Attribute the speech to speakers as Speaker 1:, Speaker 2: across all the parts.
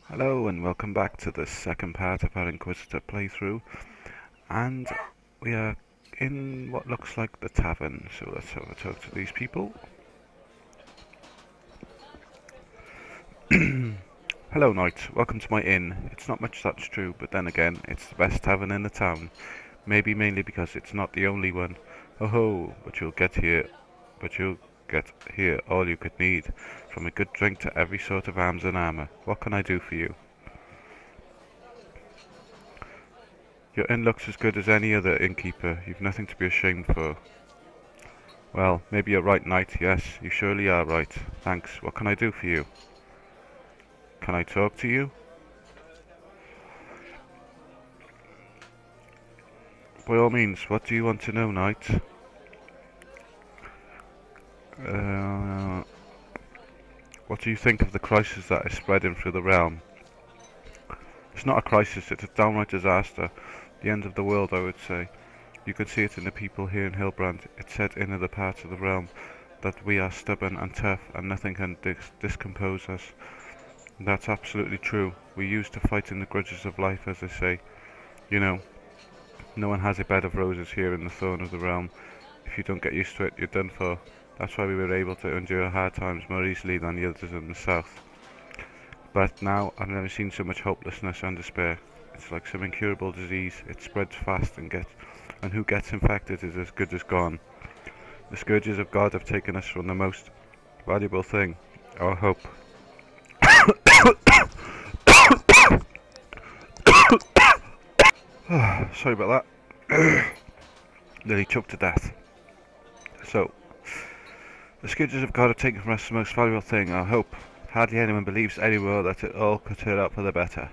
Speaker 1: Hello and welcome back to the second part of our Inquisitor playthrough, and we are in what looks like the tavern, so let's have a talk to these people. Hello knight, welcome to my inn. It's not much that's true, but then again, it's the best tavern in the town. Maybe mainly because it's not the only one. Ho ho, but you'll get here all you could need, from a good drink to every sort of arms and armour. What can I do for you? Your inn looks as good as any other innkeeper. You've nothing to be ashamed for. Well, maybe you're right, knight. Yes, you surely are right. Thanks. What can I do for you? Can I talk to you? By all means, what do you want to know, knight? Uh, what do you think of the crisis that is spreading through the realm? It's not a crisis, it's a downright disaster. The end of the world, I would say. You can see it in the people here in Hillbrand. It's said in other parts of the realm that we are stubborn and tough and nothing can discompose us. And that's absolutely true. We used to fight in the grudges of life, as they say. You know, no one has a bed of roses here in the throne of the realm. If you don't get used to it, you're done for. That's why we were able to endure hard times more easily than the others in the south. But now, I've never seen so much hopelessness and despair. It's like some incurable disease. It spreads fast and who gets infected is as good as gone. The scourges of God have taken us from the most valuable thing, our hope. Sorry about that. Nearly choked to death. So, the scourges of God have taken from us the most valuable thing, our hope. Hardly anyone believes anymore that it all could turn out for the better.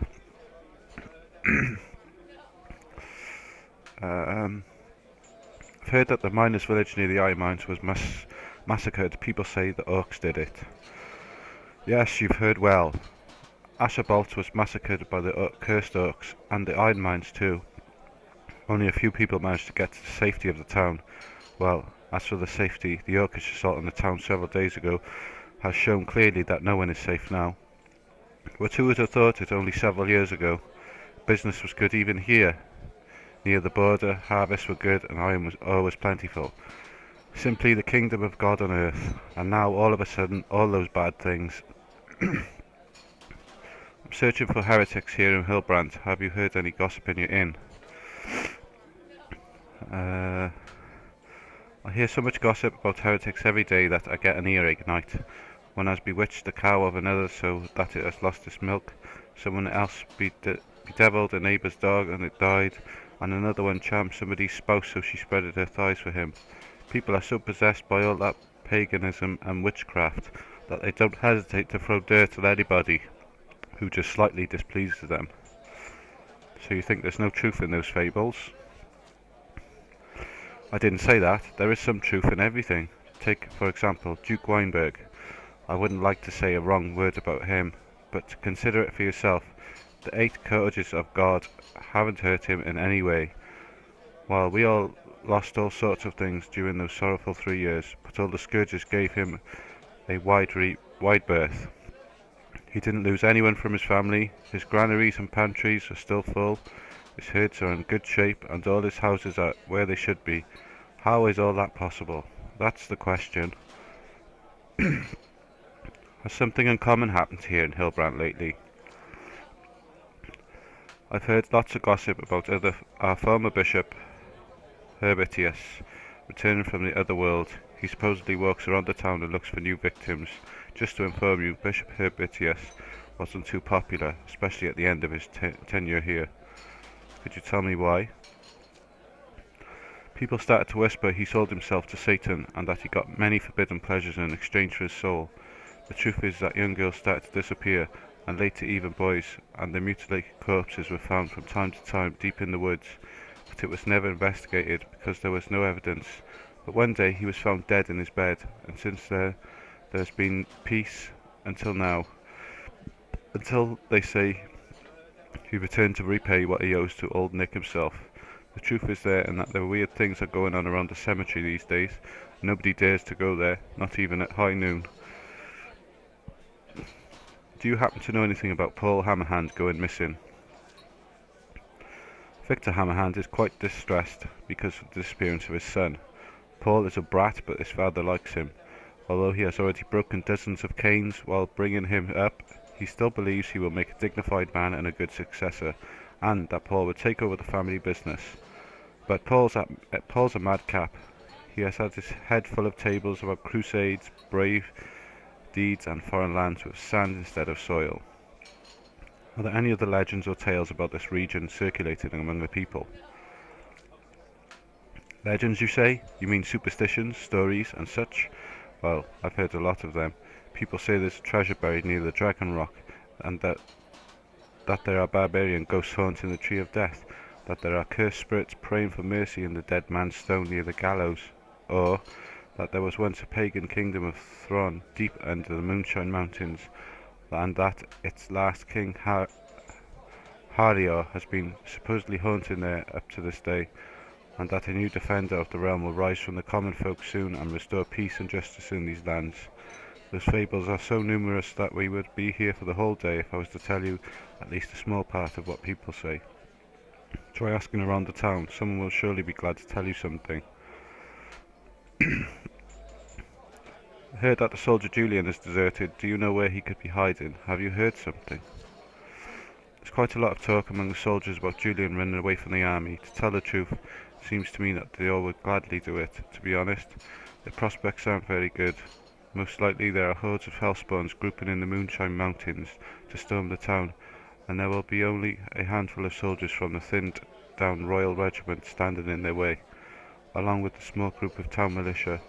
Speaker 1: I've heard that the miners' village near the iron mines was massacred. People say the orcs did it. Yes, you've heard well. Asherbolt was massacred by the cursed orcs, and the iron mines too. Only a few people managed to get to the safety of the town. Well, as for the safety, the orcish assault on the town several days ago has shown clearly that no one is safe now. But who would have thought it only several years ago? Business was good even here. Near the border, harvests were good and iron was always plentiful. Simply the kingdom of God on earth. And now, all of a sudden, all those bad things. I'm searching for heretics here in Hillbrand. Have you heard any gossip in your inn? I hear so much gossip about heretics every day that I get an earache night. One has bewitched the cow of another so that it has lost its milk. Someone else bedeviled a neighbour's dog and it died. And another one charmed somebody's spouse so she spreaded her thighs for him. People are so possessed by all that paganism and witchcraft that they don't hesitate to throw dirt at anybody who just slightly displeases them. So you think there's no truth in those fables? I didn't say that. There is some truth in everything. Take, for example, Duke Weinberg. I wouldn't like to say a wrong word about him, but consider it for yourself. The 8 scourges of God haven't hurt him in any way. While we all lost all sorts of things during those sorrowful 3 years, but all the scourges gave him a wide berth. He didn't lose anyone from his family. His granaries and pantries are still full. His herds are in good shape, and all his houses are where they should be. How is all that possible? That's the question. Has something uncommon happened here in Hillbrand lately? I've heard lots of gossip about our former bishop, Herbitius, returning from the other world. He supposedly walks around the town and looks for new victims. Just to inform you, Bishop Herbitius wasn't too popular, especially at the end of his tenure here. Could you tell me why? People started to whisper he sold himself to Satan and that he got many forbidden pleasures in exchange for his soul. The truth is that young girls started to disappear, and later even boys, and their mutilated corpses were found from time to time deep in the woods, but it was never investigated because there was no evidence. But one day he was found dead in his bed, and since there's been peace until now. Until, they say, he returned to repay what he owes to old Nick himself. The truth is there, and that the weird things are going on around the cemetery these days. Nobody dares to go there, not even at high noon. Do you happen to know anything about Paul Hammerhand going missing? Victor Hammerhand is quite distressed because of the disappearance of his son. Paul is a brat, but his father likes him. Although he has already broken dozens of canes while bringing him up, he still believes he will make a dignified man and a good successor, and that Paul would take over the family business. But Paul's a madcap. He has had his head full of tables about crusades, brave deeds, and foreign lands with sand instead of soil. Are there any other legends or tales about this region circulating among the people? Legends, you say? You mean superstitions, stories, and such? Well, I've heard a lot of them. People say there's a treasure buried near the Dragon Rock, and that there are barbarian ghosts haunting the Tree of Death, that there are cursed spirits praying for mercy in the Dead Man's Stone near the gallows, or that there was once a pagan kingdom of Thron deep under the Moonshine Mountains, and that its last king, Harior, has been supposedly haunting there up to this day, and that a new defender of the realm will rise from the common folk soon and restore peace and justice in these lands. Those fables are so numerous that we would be here for the whole day if I was to tell you at least a small part of what people say. Try asking around the town, someone will surely be glad to tell you something. I heard that the soldier Julian has deserted. Do you know where he could be hiding? Have you heard something? There's quite a lot of talk among the soldiers about Julian running away from the army. To tell the truth, it seems to me that they all would gladly do it. To be honest, the prospects aren't very good. Most likely there are hordes of hellspawns grouping in the Moonshine Mountains to storm the town, and there will be only a handful of soldiers from the thinned down Royal Regiment standing in their way, along with the small group of town militia.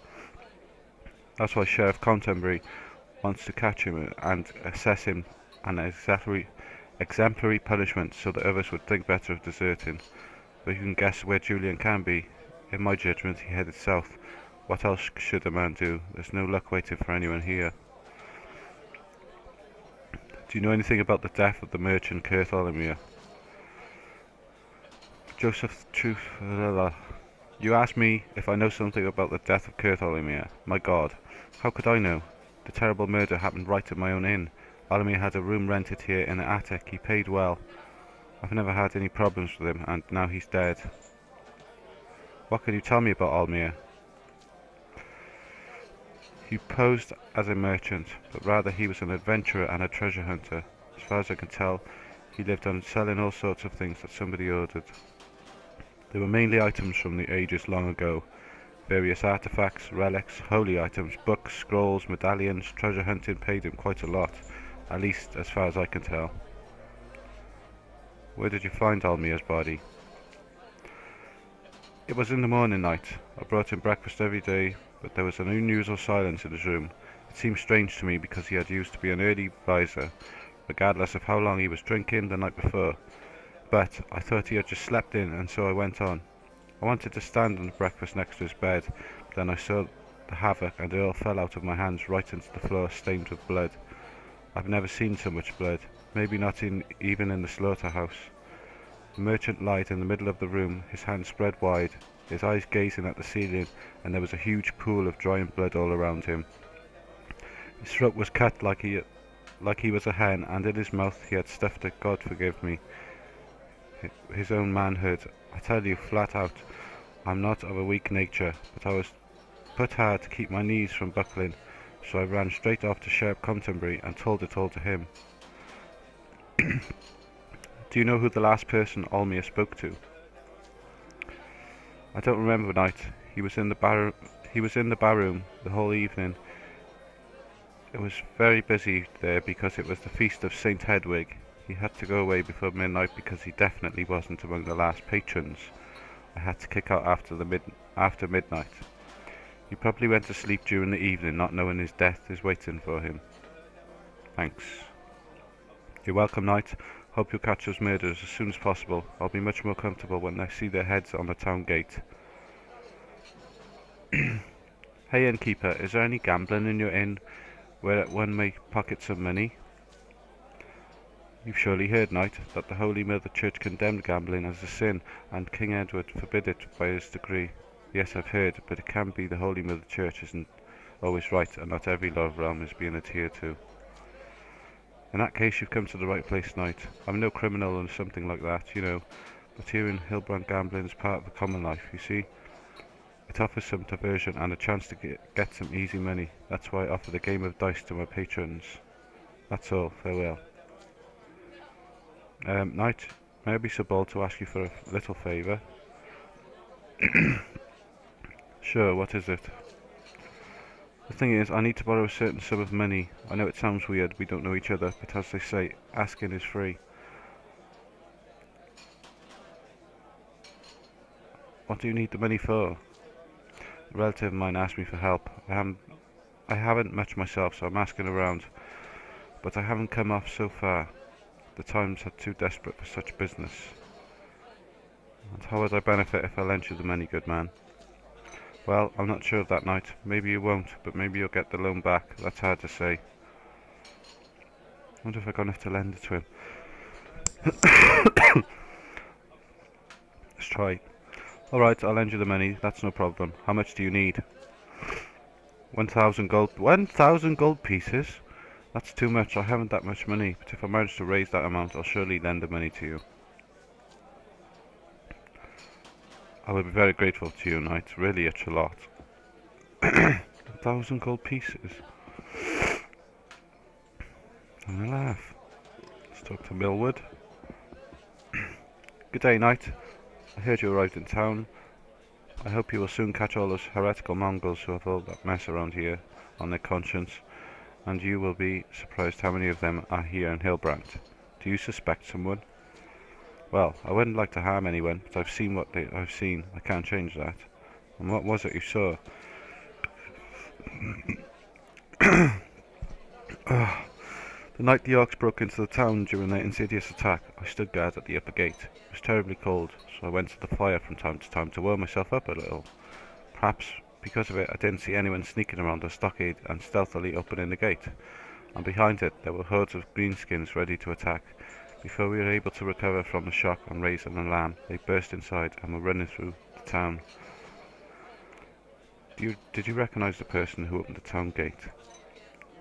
Speaker 1: That's why Sheriff Contemporary wants to catch him and assess him an exemplary punishment so that others would think better of deserting. But you can guess where Julian can be. In my judgment, he headed south. What else should a man do? There's no luck waiting for anyone here. Do you know anything about the death of the merchant Kurt Olimere? Joseph Truth. You ask me if I know something about the death of Kurt Olimere. My God, how could I know? The terrible murder happened right at my own inn. Olimere had a room rented here in the attic. He paid well. I've never had any problems with him, and now he's dead. What can you tell me about Olimere? He posed as a merchant, but rather he was an adventurer and a treasure hunter. As far as I can tell, he lived on selling all sorts of things that somebody ordered. They were mainly items from the ages long ago. Various artifacts, relics, holy items, books, scrolls, medallions. Treasure hunting paid him quite a lot, at least as far as I can tell. Where did you find Olmire's body? It was in the morning night. I brought him breakfast every day, but there was an unusual silence in his room. It seemed strange to me because he had used to be an early riser, regardless of how long he was drinking the night before. But I thought he had just slept in, and so I went on. I wanted to stand on the breakfast next to his bed, but then I saw the havoc and it all fell out of my hands right into the floor stained with blood. I've never seen so much blood, maybe not even in the slaughterhouse. The merchant lied in the middle of the room, his hands spread wide, his eyes gazing at the ceiling, and there was a huge pool of drying blood all around him. His throat was cut like he was a hen, and in his mouth he had stuffed a God forgive me, his own manhood. I tell you flat out, I'm not of a weak nature, but I was put hard to keep my knees from buckling, so I ran straight off to Sheriff Contemporary and told it all to him. Do you know who the last person Olmere spoke to? I don't remember, Knight. He was in the barroom the whole evening. It was very busy there because it was the feast of St. Hedwig. He had to go away before midnight because he definitely wasn't among the last patrons. I had to kick out after midnight. He probably went to sleep during the evening, not knowing his death is waiting for him. Thanks. You're welcome, Knight. Hope you'll catch those murderers as soon as possible. I'll be much more comfortable when I see their heads on the town gate. Hey, innkeeper, is there any gambling in your inn where one may pocket some money? You've surely heard, Knight, that the Holy Mother Church condemned gambling as a sin, and King Edward forbid it by his decree. Yes, I've heard, but it can be the Holy Mother Church isn't always right, and not every law of realm is being adhered to. In that case, you've come to the right place, Knight. I'm no criminal or something like that, you know, but here in Hillbrand gambling is part of the common life, you see. It offers some diversion and a chance to get some easy money. That's why I offer the game of dice to my patrons. That's all. Farewell. Knight, may I be so bold to ask you for a little favour? Sure, what is it? The thing is, I need to borrow a certain sum of money. I know it sounds weird, we don't know each other, but as they say, asking is free. What do you need the money for? A relative of mine asked me for help. I haven't much myself, so I'm asking around, but I haven't come off so far. The times are too desperate for such business. And how would I benefit if I lent you the money, good man? Well, I'm not sure of that, Knight. Maybe you won't, but maybe you'll get the loan back. That's hard to say. I wonder if I got enough to lend it to him. Let's try. Alright, I'll lend you the money. That's no problem. How much do you need? 1,000 gold. 1,000 gold pieces? That's too much. I haven't that much money, but if I manage to raise that amount, I'll surely lend the money to you. I will be very grateful to you, Knight. Really, it's a lot. 1,000 gold pieces. I'm gonna laugh. Let's talk to Millwood. Good day, Knight. I heard you arrived in town. I hope you will soon catch all those heretical Mongols who have all that mess around here on their conscience, and you will be surprised how many of them are here in Hillbrand. Do you suspect someone? Well, I wouldn't like to harm anyone, but I've seen what I've seen. I can't change that. And what was it you saw? The night the orcs broke into the town during their insidious attack, I stood guard at the upper gate. It was terribly cold, so I went to the fire from time to time to warm myself up a little. Perhaps because of it, I didn't see anyone sneaking around the stockade and stealthily opening the gate. And behind it, there were hordes of greenskins ready to attack. Before we were able to recover from the shock and raise an alarm, they burst inside and were running through the town. Did you recognize the person who opened the town gate?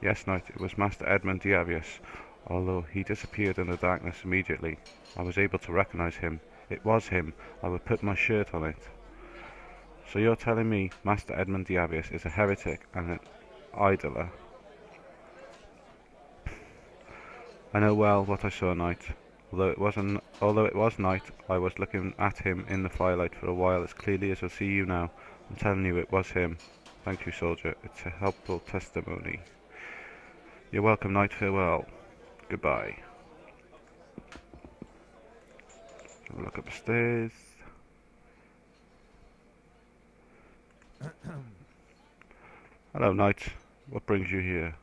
Speaker 1: Yes, Knight, it was Master Edmund Diavius. Although he disappeared in the darkness immediately, I was able to recognize him. It was him. I would put my shirt on it. So you're telling me Master Edmund Diavius is a heretic and an idler? I know well what I saw, Knight. Although it was night, I was looking at him in the firelight for a while as clearly as I see you now. I'm telling you, it was him. Thank you, soldier. It's a helpful testimony. You're welcome, Knight. Farewell. Goodbye. Have a look up the stairs. Hello, Knight. What brings you here?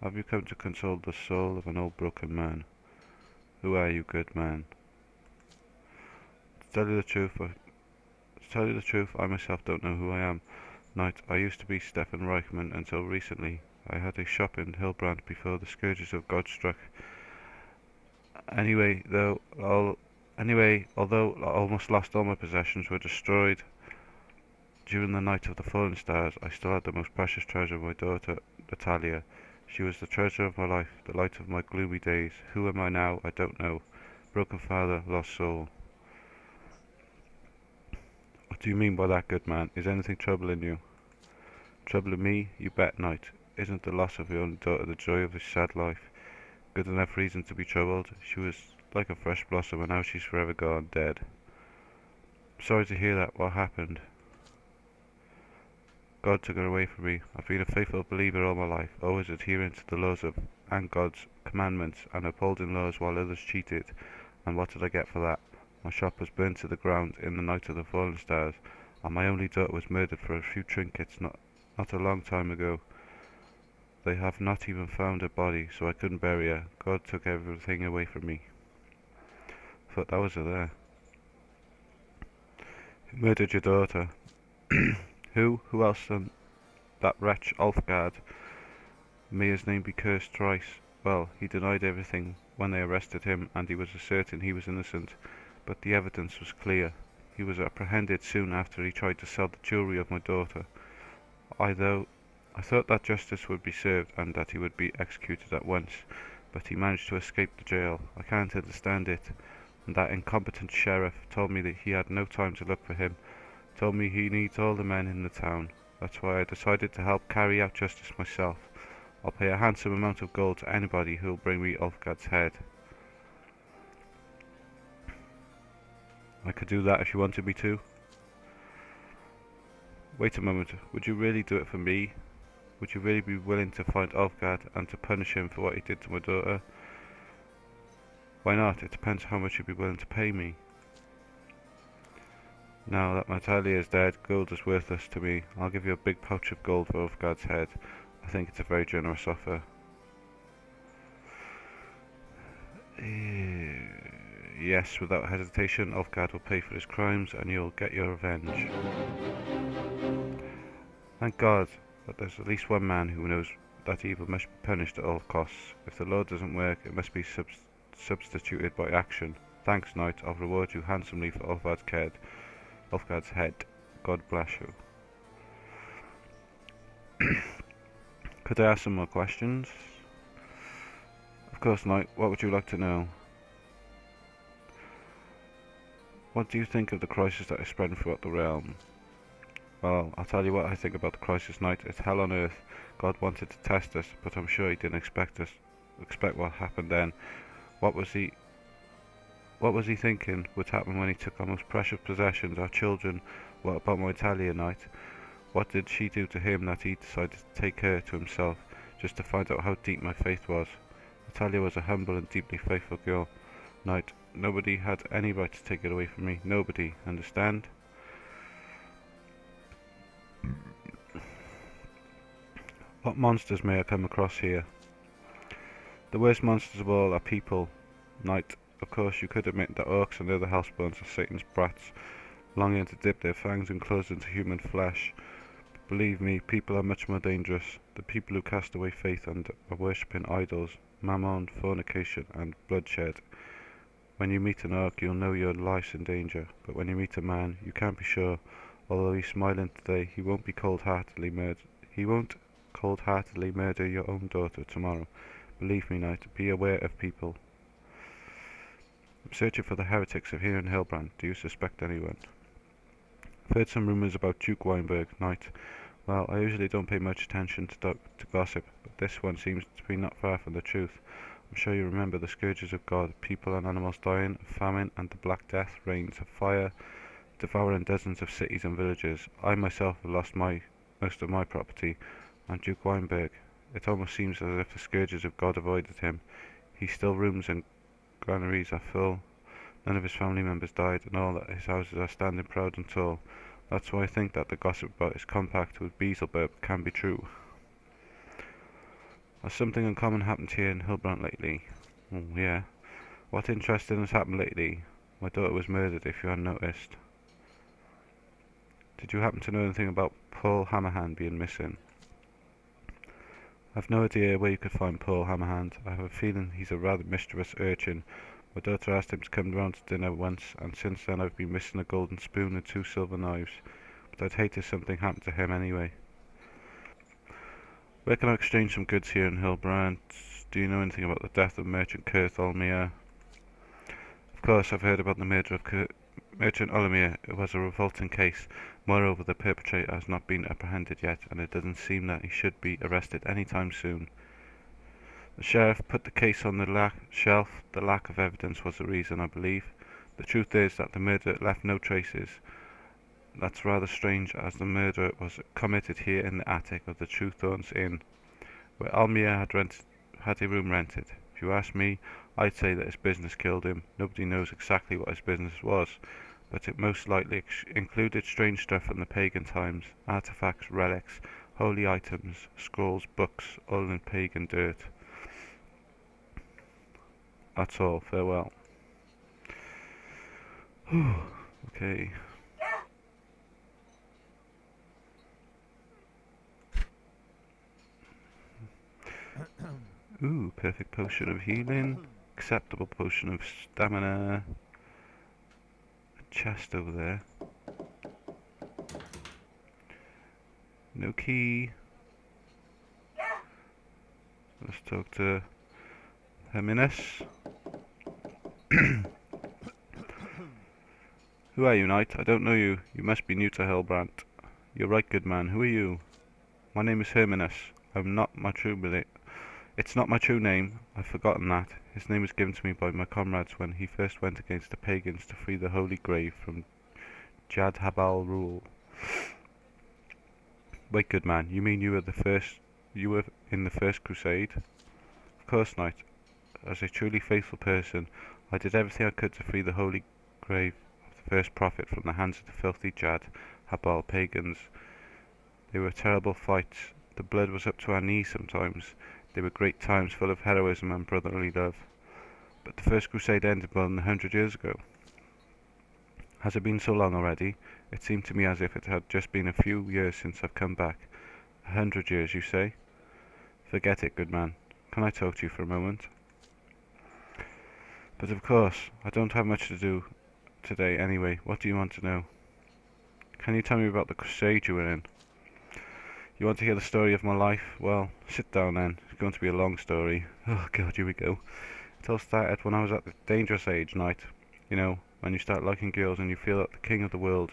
Speaker 1: Have you come to console the soul of an old broken man? Who are you, good man? To tell you the truth, I myself don't know who I am. Knight, I used to be Stefan Reichman until recently. I had a shop in Hillbrand before the scourges of God struck. Anyway, although I almost lost all my possessions were destroyed during the night of the fallen stars, I still had the most precious treasure, my daughter, Natalia. She was the treasure of my life, the light of my gloomy days. Who am I now? I don't know. Broken father, lost soul. What do you mean by that, good man? Is anything troubling you? Troubling me? You bet, Knight. Isn't the loss of your only daughter the joy of a sad life good enough reason to be troubled? She was like a fresh blossom, and now she's forever gone, dead. Sorry to hear that. What happened? God took her away from me. I've been a faithful believer all my life, always adhering to the laws of and God's commandments, and upholding laws while others cheated. And what did I get for that? My shop was burned to the ground in the night of the fallen stars, and my only daughter was murdered for a few trinkets not a long time ago. They have not even found her body, so I couldn't bury her. God took everything away from me. I thought that was her there. Who murdered your daughter? Who? Who else than that wretch Ulfgard? May his name be cursed thrice. Well, he denied everything when they arrested him, and he was certain he was innocent, but the evidence was clear. He was apprehended soon after he tried to sell the jewellery of my daughter. I thought that justice would be served, and that he would be executed at once. but he managed to escape the jail. I can't understand it. And that incompetent sheriff told me that he had no time to look for him. Told me he needs all the men in the town. That's why I decided to help carry out justice myself. I'll pay a handsome amount of gold to anybody who'll bring me Ulfgad's head. I could do that if you wanted me to. Wait a moment, would you really do it for me? Would you really be willing to find Ulfgad and to punish him for what he did to my daughter? Why not? It depends how much you'd be willing to pay me. Now that my Talia is dead, gold is worthless to me. I'll give you a big pouch of gold for Ulfgad's head. I think it's a very generous offer. Yes, without hesitation, Ulfgad will pay for his crimes and you'll get your revenge. Thank God that there's at least one man who knows that evil must be punished at all costs. If the law doesn't work, it must be substituted by action. Thanks, knight. I'll reward you handsomely for Ulfgad's head. God bless you. Could I ask some more questions? Of course, knight. What would you like to know? What do you think of the crisis that is spreading throughout the realm? Well, I'll tell you what I think about the crisis, knight. It's hell on earth. God wanted to test us, but I'm sure he didn't expect what happened then. What was he thinking would happen when he took our most precious possessions, our children? What about my Talia, knight? What did she do to him that he decided to take her to himself, just to find out how deep my faith was? Talia was a humble and deeply faithful girl, knight. Nobody had any right to take it away from me. Nobody, understand? What monsters may I come across here? The worst monsters of all are people, knight. Of course you could admit that orcs and other houseborns are Satan's brats, longing to dip their fangs and claws into human flesh. But believe me, people are much more dangerous. The people who cast away faith and are worshipping idols, mammon, fornication and bloodshed. When you meet an orc, you'll know your life's in danger, but when you meet a man, you can't be sure. Although he's smiling today, he won't cold-heartedly murder your own daughter tomorrow. Believe me, knight, be aware of people. I'm searching for the heretics of here in Hillbrand. Do you suspect anyone? I've heard some rumours about Duke Weinberg, knight. Well, I usually don't pay much attention to gossip, but this one seems to be not far from the truth. I'm sure you remember the scourges of God, people and animals dying, famine and the Black Death, rains of fire, devouring dozens of cities and villages. I myself have lost most of my property, and Duke Weinberg. It almost seems as if the scourges of God avoided him. His still rooms and granaries are full. None of his family members died, and all that his houses are standing proud and tall. That's why I think that the gossip about his compact with Beelzebub can be true. Has something uncommon happened here in Hillbrand lately? Oh, yeah. What interesting has happened lately? My daughter was murdered, if you hadn't noticed. Did you happen to know anything about Paul Hammerhand being missing? I've no idea where you could find Paul Hammerhand. I have a feeling he's a rather mischievous urchin. My daughter asked him to come round to dinner once, and since then I've been missing a golden spoon and 2 silver knives. But I'd hate if something happened to him anyway. Where can I exchange some goods here in Hillbrand? Do you know anything about the death of Merchant Kurt Olmir? Of course, I've heard about the murder of Merchant Olmir. It was a revolting case. Moreover, the perpetrator has not been apprehended yet, and it doesn't seem that he should be arrested any time soon. The sheriff put the case on the shelf. The lack of evidence was the reason, I believe. The truth is that the murder left no traces. That's rather strange, as the murder was committed here in the attic of the True Thorns Inn, where Almir had a room rented. If you ask me, I'd say that his business killed him. Nobody knows exactly what his business was, but it most likely included strange stuff from the pagan times, artifacts, relics, holy items, scrolls, books, all in pagan dirt. That's all. Farewell. Okay. Ooh, perfect potion of healing. Acceptable potion of stamina. A chest over there. No key. Let's talk to Herminus? Who are you, knight? I don't know you. You must be new to Hellbrant. You're right, good man. Who are you? My name is Herminus. It's not my true name. I've forgotten that. His name was given to me by my comrades when he first went against the pagans to free the Holy Grave from Jadhabal rule. Wait, good man. You mean you were in the first crusade? Of course, knight. As a truly faithful person, I did everything I could to free the Holy Grave of the first prophet from the hands of the filthy Jadhabal pagans. They were terrible fights. The blood was up to our knees sometimes. They were great times full of heroism and brotherly love. But the first crusade ended more than 100 years ago. Has it been so long already? It seemed to me as if it had just been a few years since I've come back. 100 years, you say? Forget it, good man. Can I talk to you for a moment? But of course, I don't have much to do today anyway. What do you want to know? Can you tell me about the crusade you were in? You want to hear the story of my life? Well, sit down then. It's going to be a long story. Oh god, here we go. It all started when I was at the dangerous age, knight. You know, when you start liking girls and you feel that the king of the world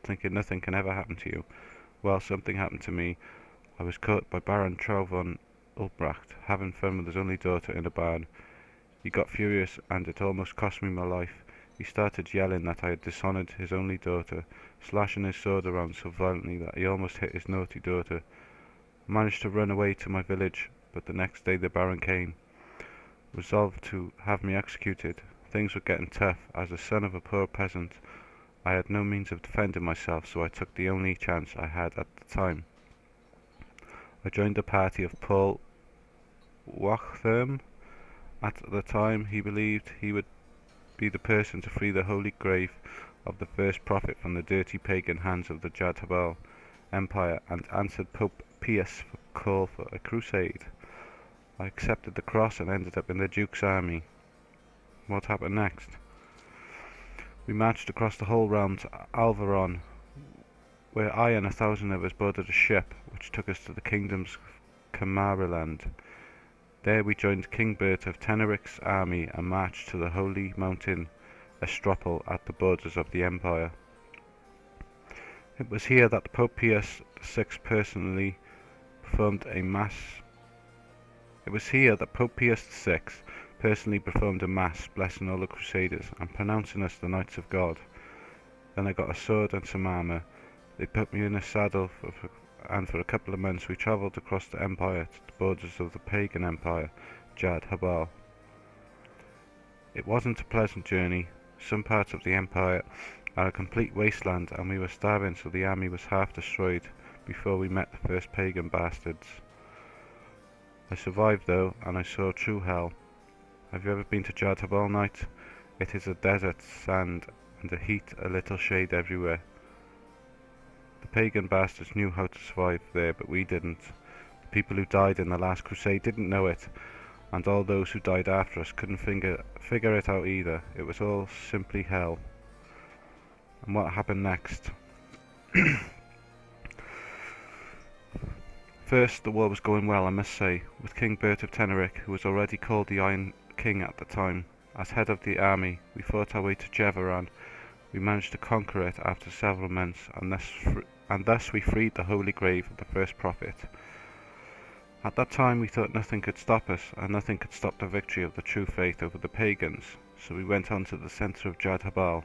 Speaker 1: thinking nothing can ever happen to you. Well, something happened to me. I was caught by Baron Trau von Ulbracht, having fun with his only daughter in a barn. He got furious and it almost cost me my life. He started yelling that I had dishonoured his only daughter, slashing his sword around so violently that he almost hit his naughty daughter. I managed to run away to my village, but the next day the Baron came, resolved to have me executed. Things were getting tough. As the son of a poor peasant, I had no means of defending myself, so I took the only chance I had at the time. I joined the party of Paul Wachtherm. At the time, he believed he would be the person to free the holy grave of the first prophet from the dirty pagan hands of the Jadhabal Empire, and answered Pope Pius' call for a crusade. I accepted the cross and ended up in the Duke's army. What happened next? We marched across the whole realm to Alvaron, where I and 1,000 of us boarded a ship which took us to the kingdom's Camariland. There we joined King Bert of Teneric's army and marched to the holy mountain Estropol at the borders of the empire. It was here that Pope Pius VI personally performed a mass. Blessing all the crusaders and pronouncing us the Knights of God. Then I got a sword and some armour. They put me in a saddle and for a couple of months we travelled across the empire to the borders of the pagan empire, Jadhabal. It wasn't a pleasant journey. Some parts of the empire are a complete wasteland and we were starving, so the army was half destroyed before we met the first pagan bastards. I survived though, and I saw true hell. Have you ever been to Jadhabal, knight? It is a desert, sand, and the heat a little shade everywhere. The pagan bastards knew how to survive there, but we didn't. The people who died in the last crusade didn't know it, and all those who died after us couldn't figure it out either. It was all simply hell. And what happened next? First, the war was going well, I must say, with King Bert of Teneric, who was already called the Iron King at the time. As head of the army, we fought our way to Jeveran. We managed to conquer it after several months, and thus we freed the holy grave of the first prophet. At that time we thought nothing could stop us, and nothing could stop the victory of the true faith over the pagans, so we went on to the centre of Jadhabal.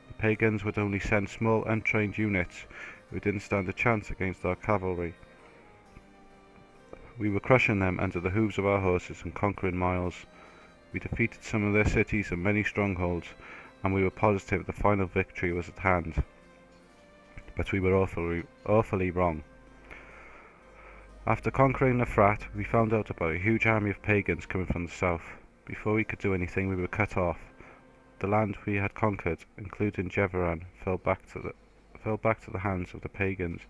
Speaker 1: The pagans would only send small untrained units who didn't stand a chance against our cavalry. We were crushing them under the hooves of our horses and conquering miles. We defeated some of their cities and many strongholds, and we were positive the final victory was at hand. But we were awfully wrong. After conquering Nefrat, we found out about a huge army of pagans coming from the south. Before we could do anything, we were cut off. The land we had conquered, including Jeveran, fell back to the hands of the pagans,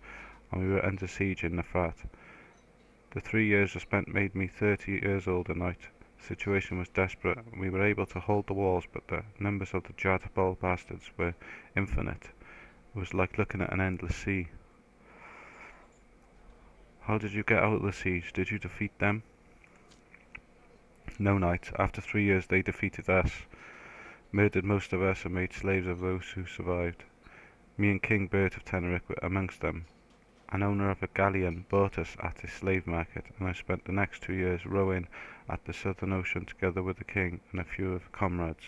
Speaker 1: and we were under siege in Nefrat. The 3 years I spent made me 30 years old a night. The situation was desperate, and we were able to hold the walls, but the numbers of the Jadhabal bastards were infinite. It was like looking at an endless sea. How did you get out of the siege? Did you defeat them? No, knight. After 3 years they defeated us, murdered most of us and made slaves of those who survived. Me and King Bert of Tenerife were amongst them. An owner of a galleon bought us at his slave market, and I spent the next 2 years rowing at the Southern Ocean together with the king and a few of comrades.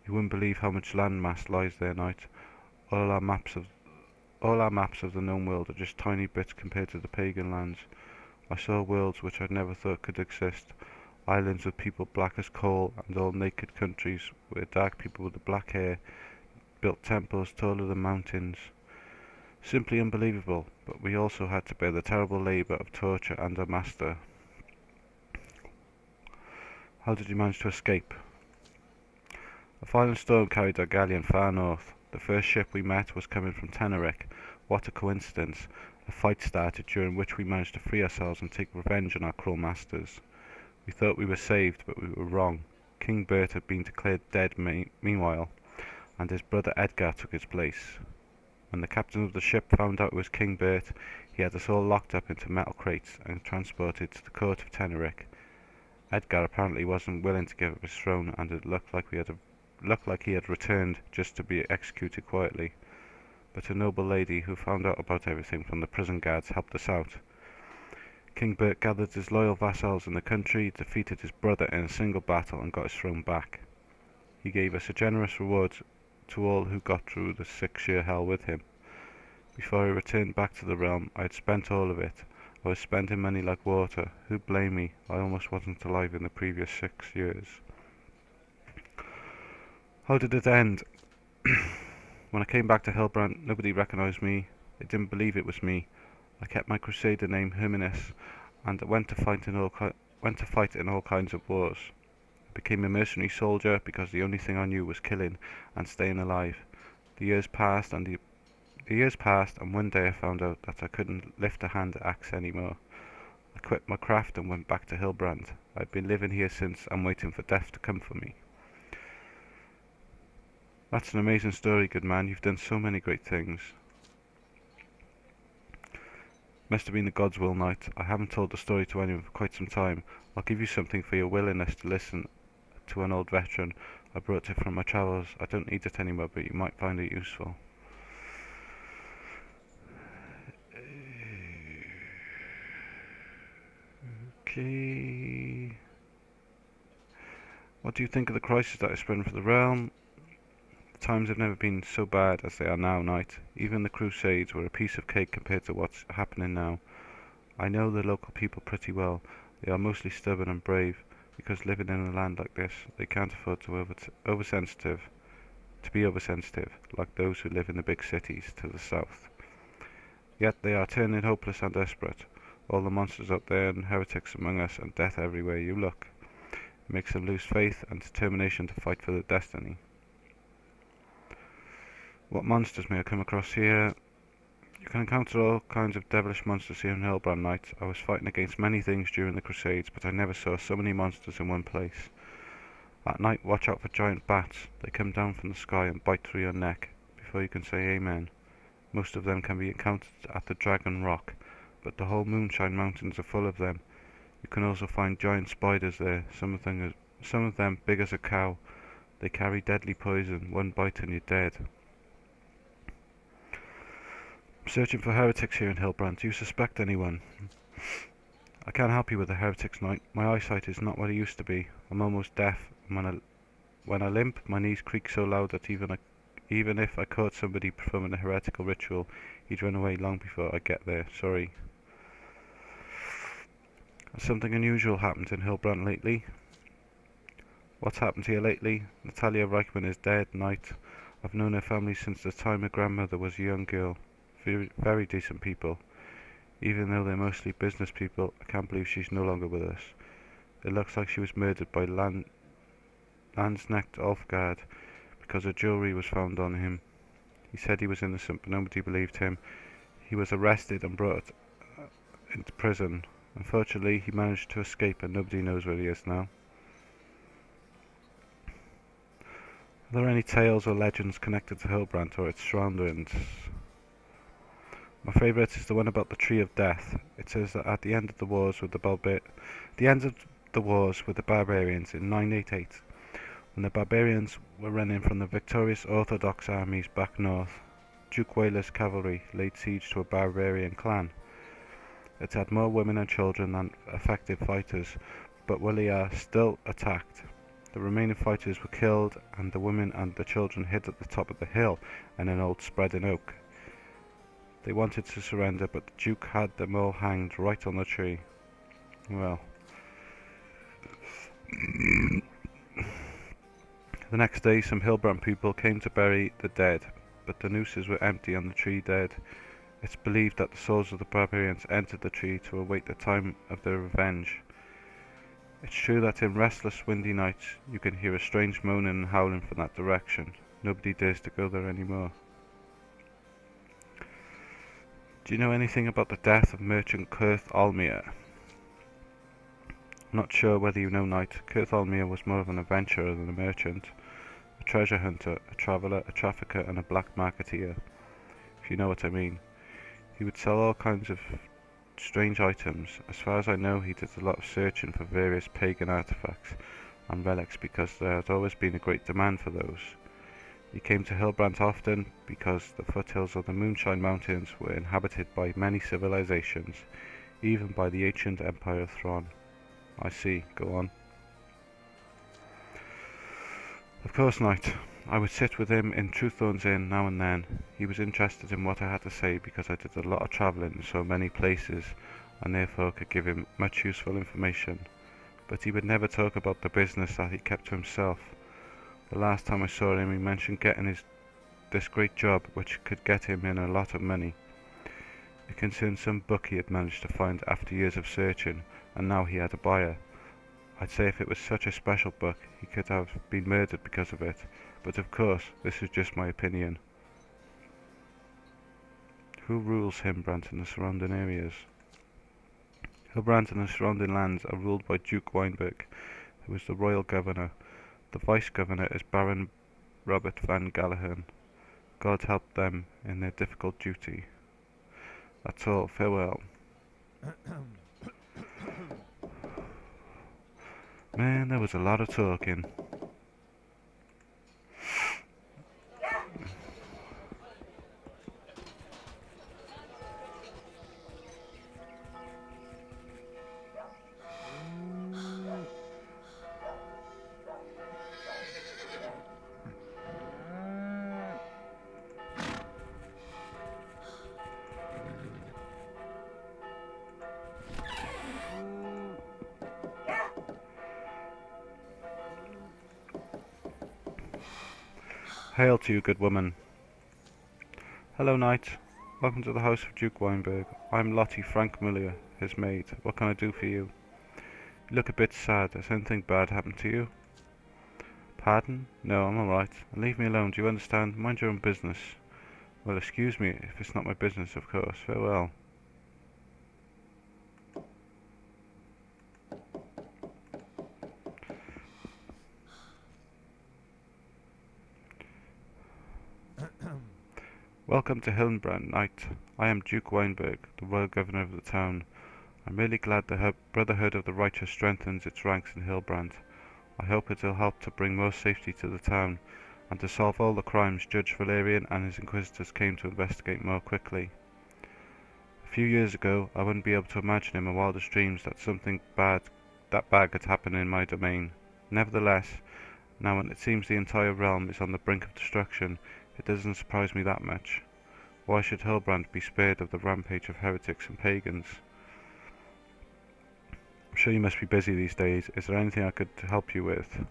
Speaker 1: You wouldn't believe how much landmass lies there, knight. All our maps of the known world are just tiny bits compared to the pagan lands. I saw worlds which I'd never thought could exist. Islands with people black as coal, and all naked countries where dark people with black hair built temples taller than mountains. Simply unbelievable, but we also had to bear the terrible labour of torture and our master. How did you manage to escape? A violent storm carried our galleon far north. The first ship we met was coming from Tenerife. What a coincidence. A fight started during which we managed to free ourselves and take revenge on our cruel masters. We thought we were saved, but we were wrong. King Bert had been declared dead meanwhile, and his brother Edgar took his place. When the captain of the ship found out it was King Bert, he had us all locked up into metal crates and transported to the court of Tenerife. Edgar apparently wasn't willing to give up his throne, and it looked like he had returned just to be executed quietly. But a noble lady who found out about everything from the prison guards helped us out. King Bert gathered his loyal vassals in the country, defeated his brother in a single battle, and got his throne back. He gave us a generous reward to all who got through the 6-year hell with him. Before I returned back to the realm, I had spent all of it. I was spending money like water. Who blame me? I almost wasn't alive in the previous 6 years. How did it end? When I came back to Hillbrant, nobody recognized me. They didn't believe it was me. I kept my crusader name Herminus, and went to fight in all kinds of wars. Became a mercenary soldier because the only thing I knew was killing and staying alive. The years passed, and one day I found out that I couldn't lift a hand axe anymore. I quit my craft and went back to Hillbrand. I've been living here since and waiting for death to come for me. That's an amazing story, good man. You've done so many great things. Must have been the God's will, knight. I haven't told the story to anyone for quite some time. I'll give you something for your willingness to listen to an old veteran. I brought it from my travels. I don't need it anymore, but you might find it useful. Okay. What do you think of the crisis that is spreading for the realm? The times have never been so bad as they are now, knight. Even the Crusades were a piece of cake compared to what's happening now. I know the local people pretty well. They are mostly stubborn and brave, because living in a land like this, they can't afford to be oversensitive, like those who live in the big cities to the south. Yet they are turning hopeless and desperate. All the monsters out there and heretics among us, and death everywhere you look. It makes them lose faith and determination to fight for their destiny. What monsters may I come across here? You can encounter all kinds of devilish monsters here in Hillbrand, knight. I was fighting against many things during the Crusades, but I never saw so many monsters in one place. At night, watch out for giant bats. They come down from the sky and bite through your neck before you can say amen. Most of them can be encountered at the Dragon Rock, but the whole Moonshine Mountains are full of them. You can also find giant spiders there, some of them big as a cow. They carry deadly poison. One bite and you're dead. I'm searching for heretics here in Hillbrand. Do you suspect anyone? I can't help you with the heretics, knight. My eyesight is not what it used to be. I'm almost deaf, and when I limp, my knees creak so loud that even if I caught somebody performing a heretical ritual, he'd run away long before I get there. Sorry. Has something unusual happened in Hillbrand lately? What's happened here lately? Natalia Reichman is dead, knight. I've known her family since the time her grandmother was a young girl. Very decent people. Even though they're mostly business people, I can't believe she's no longer with us. It looks like she was murdered by Landsknecht Ulfgard because her jewellery was found on him. He said he was innocent, but nobody believed him. He was arrested and brought into prison. Unfortunately, he managed to escape and nobody knows where he is now. Are there any tales or legends connected to Hillbrand or its surroundings? My favourite is the one about the Tree of Death. It says that at the end of the wars with the the wars with the barbarians in 988, when the barbarians were running from the victorious Orthodox armies back north. Duke Wailer's cavalry laid siege to a barbarian clan. It had more women and children than effective fighters, but Williar still attacked. The remaining fighters were killed, and the women and the children hid at the top of the hill in an old spreading oak. They wanted to surrender, but the Duke had them all hanged right on the tree. Well, the next day some Hillbrant people came to bury the dead, but the nooses were empty on the tree dead. It's believed that the souls of the barbarians entered the tree to await the time of their revenge. It's true that in restless windy nights you can hear a strange moaning and howling from that direction. Nobody dares to go there anymore. Do you know anything about the death of merchant Kurth Almir? Not sure whether you know, Knight. Kurth Almir was more of an adventurer than a merchant, a treasure hunter, a traveller, a trafficker and a black marketeer, if you know what I mean. He would sell all kinds of strange items. As far as I know, he did a lot of searching for various pagan artifacts and relics because there has always been a great demand for those. He came to Hillbrant often because the foothills of the Moonshine Mountains were inhabited by many civilizations, even by the ancient Empire of Thron. I see. Go on. Of course, Knight. I would sit with him in Truthorn's Inn now and then. He was interested in what I had to say because I did a lot of travelling in so many places and therefore could give him much useful information. But he would never talk about the business that he kept to himself. The last time I saw him, he mentioned getting this great job which could get him in a lot of money. It concerned some book he had managed to find after years of searching, and now he had a buyer. I'd say if it was such a special book, he could have been murdered because of it, but of course, this is just my opinion. Who rules Hillbrant and the surrounding areas? Hillbrant and the surrounding lands are ruled by Duke Weinberg, who is the royal governor. The vice-governor is Baron Robert van Gallagher. God help them in their difficult duty. That's all. Farewell. Man, there was a lot of talking. Hail to you, good woman. Hello, Knight. Welcome to the house of Duke Weinberg. I'm Lottie Frank Muller, his maid. What can I do for you? You look a bit sad. Has anything bad happened to you? Pardon? No, I'm alright. Leave me alone, do you understand? Mind your own business. Well, excuse me, if it's not my business, of course. Farewell. Welcome to Hillbrant, Knight. I am Duke Weinberg, the royal governor of the town. I'm really glad the Brotherhood of the Righteous strengthens its ranks in Hillbrant. I hope it will help to bring more safety to the town, and to solve all the crimes Judge Valerian and his Inquisitors came to investigate more quickly. A few years ago, I wouldn't be able to imagine in my wildest dreams that something bad could happen in my domain. Nevertheless, now when it seems the entire realm is on the brink of destruction, it doesn't surprise me that much. Why should Hillbrant be spared of the rampage of heretics and pagans? I'm sure you must be busy these days. Is there anything I could help you with?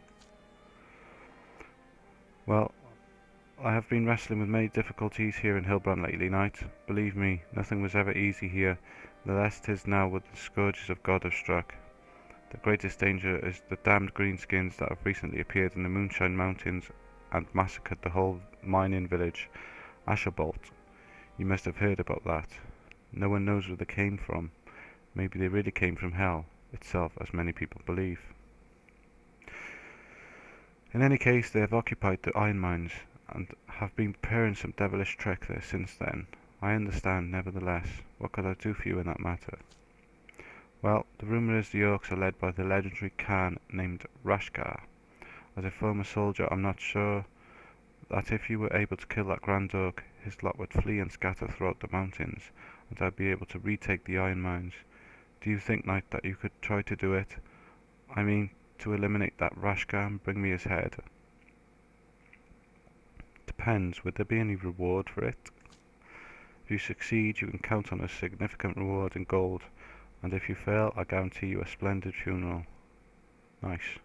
Speaker 1: Well, I have been wrestling with many difficulties here in Hillbrant lately, Knight. Believe me, nothing was ever easy here. The less 'tis now with the scourges of God have struck. The greatest danger is the damned greenskins that have recently appeared in the Moonshine Mountains and massacred the whole mining village, Asherbolt. You must have heard about that. No one knows where they came from. Maybe they really came from hell itself, as many people believe. In any case, they have occupied the iron mines, and have been preparing some devilish trick there since then. I understand, nevertheless. What could I do for you in that matter? Well, the rumour is the Orcs are led by the legendary Khan named Rashkar. As a former soldier, I'm not sure that if you were able to kill that Grand Orc, his lot would flee and scatter throughout the mountains, and I'd be able to retake the Iron Mounds. Do you think, Knight, that you could try to do it? I mean, to eliminate that Rashkar and bring me his head? Depends. Would there be any reward for it? If you succeed, you can count on a significant reward in gold, and if you fail, I guarantee you a splendid funeral. Nice.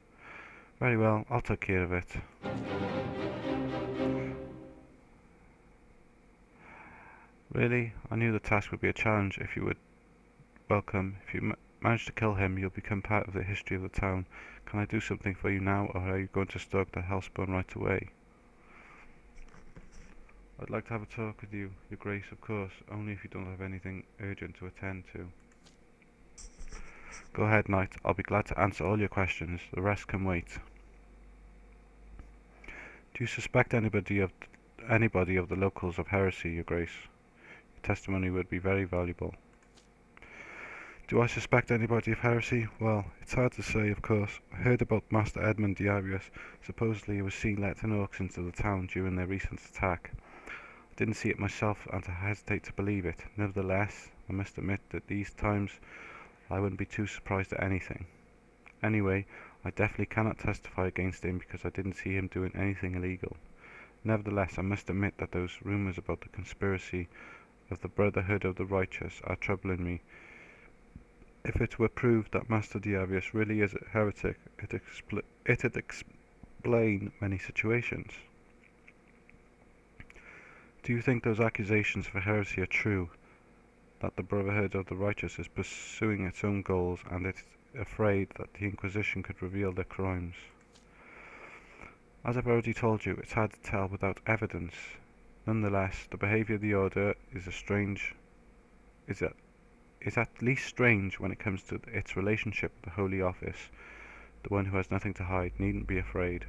Speaker 1: Very well, I'll take care of it. Really? I knew the task would be a challenge. If you would welcome, if you manage to kill him, you'll become part of the history of the town. Can I do something for you now, or are you going to stalk the Hellspawn right away? I'd like to have a talk with you, Your Grace, of course, only if you don't have anything urgent to attend to. Go ahead, Knight. I'll be glad to answer all your questions. The rest can wait. Do you suspect anybody of the locals of heresy, Your Grace? Your testimony would be very valuable. Do I suspect anybody of heresy? Well, it's hard to say, of course. I heard about Master Edmund Diarius. Supposedly he was seen letting orcs into the town during their recent attack. I didn't see it myself, and I hesitate to believe it. Nevertheless, I must admit that these times I wouldn't be too surprised at anything. Anyway, I definitely cannot testify against him because I didn't see him doing anything illegal. Nevertheless, I must admit that those rumours about the conspiracy of the Brotherhood of the Righteous are troubling me. If it were proved that Master Diarius really is a heretic, it'd explain many situations. Do you think those accusations of heresy are true? That the Brotherhood of the Righteous is pursuing its own goals, and it's afraid that the Inquisition could reveal their crimes? As I've already told you, it's hard to tell without evidence. Nonetheless, the behaviour of the Order is at least strange when it comes to its relationship with the Holy Office. The one who has nothing to hide needn't be afraid.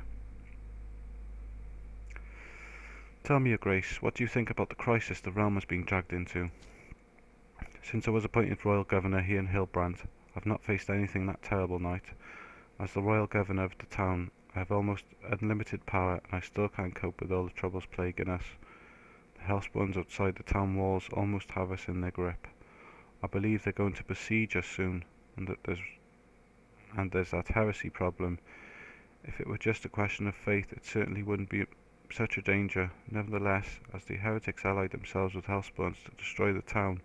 Speaker 1: Tell me, Your Grace, what do you think about the crisis the realm has been dragged into? Since I was appointed Royal Governor here in Hillbrant, I've not faced anything that terrible, Knight. As the Royal Governor of the town, I have almost unlimited power, and I still can't cope with all the troubles plaguing us. The Hellspawns outside the town walls almost have us in their grip. I believe they're going to besiege us soon, and there's that heresy problem. If it were just a question of faith, it certainly wouldn't be such a danger. Nevertheless, as the heretics allied themselves with Hellspawns to destroy the town,